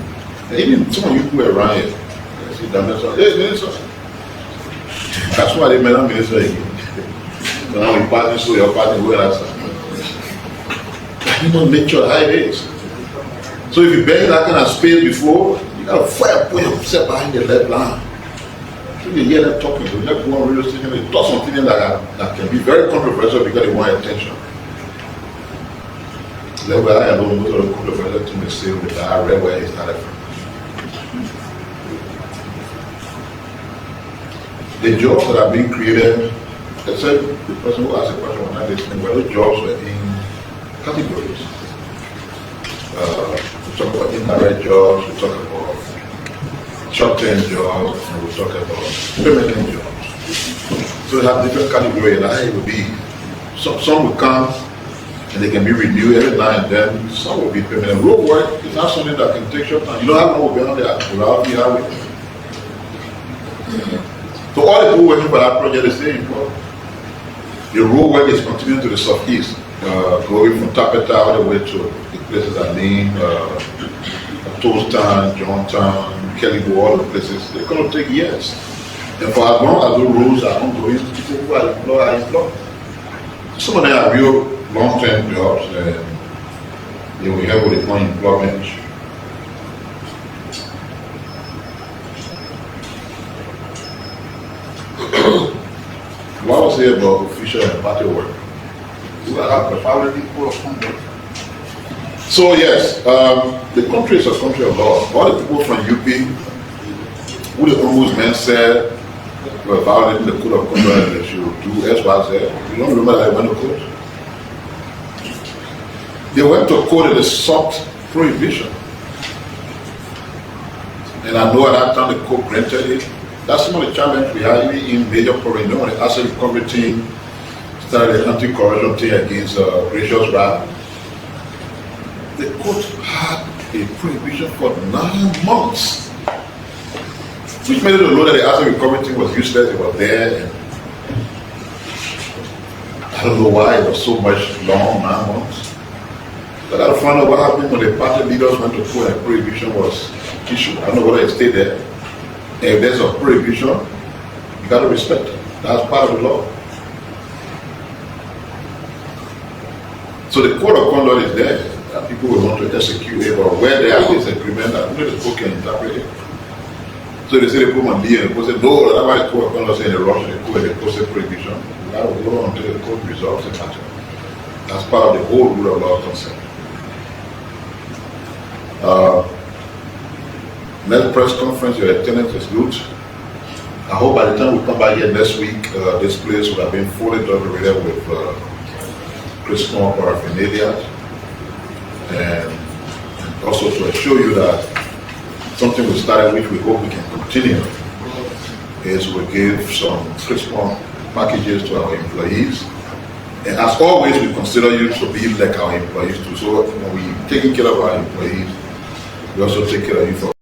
And even some of you who are around here, I see that minister, hey, minister. That's why they made a minister again. So now we party, so your party, where that's you know, nature, how it is. So if you beg that kind of space before, you gotta fire, put yourself behind the left line. So you hear them talking, you just go on radio station, they talk something that can be very controversial because they want attention. That's why I don't know the controversial thing they say with that. I read where it started from. The jobs that are being created, I said the person who asked the question was not listening, but those jobs were in categories. We talk about indirect jobs, we talk about short-term jobs, and we talk about permanent jobs. So they have different categories, and it will be, some will come and they can be renewed every now and then, some will be permanent. Road work is not something that can take short time. You know how long we'll be on the highway? So all the people working for that project is very important. The road work is continuing to the southeast, going from Tapeta all the way to the places I named, Toasttown, Johntown, Kellyville, all the places. They're going to take years. And for as long as those roads are ongoing, people who are employed are employed. Some of them are real long-term jobs, and they will help with the unemployment issue. What was here about official and party work? So yes, the country is a country of law. All the people from UP, who the ombudsman said were violating the code of conduct, they should do as well as that. You don't remember that they went to court? They went to court in a soft prohibition. And I know at that time the court granted it. That's some of the challenge we have in major problems. You know, when the asset recovery team started the anti-corruption thing against gracious rap, the court had a prohibition for 9 months, which made it know that the asset recovery team was useless. It was there, and I don't know why it was so much long, 9 months. But I found out what happened when the party leaders went to court and prohibition was issued. I don't know whether it stayed there. If there's a prohibition, you got to respect it. That's part of the law. So the code of conduct is there, and people will want to execute it, or where there is agreement, that only the court can interpret it. So they say they put on D, and the court say, no, that's why the code of conduct say in the rush, the code, and the court say prohibition. You got to go until the court resolves the matter. That's part of the whole rule of law concept. Next press conference, your attendance is good. I hope by the time we come back here next week, this place would have been fully decorated with Christmas paraphernalia, and also to assure you that something we started, which we hope we can continue, is we give some Christmas packages to our employees. And as always, we consider you to be like our employees too. So when we're taking care of our employees, we also take care of you for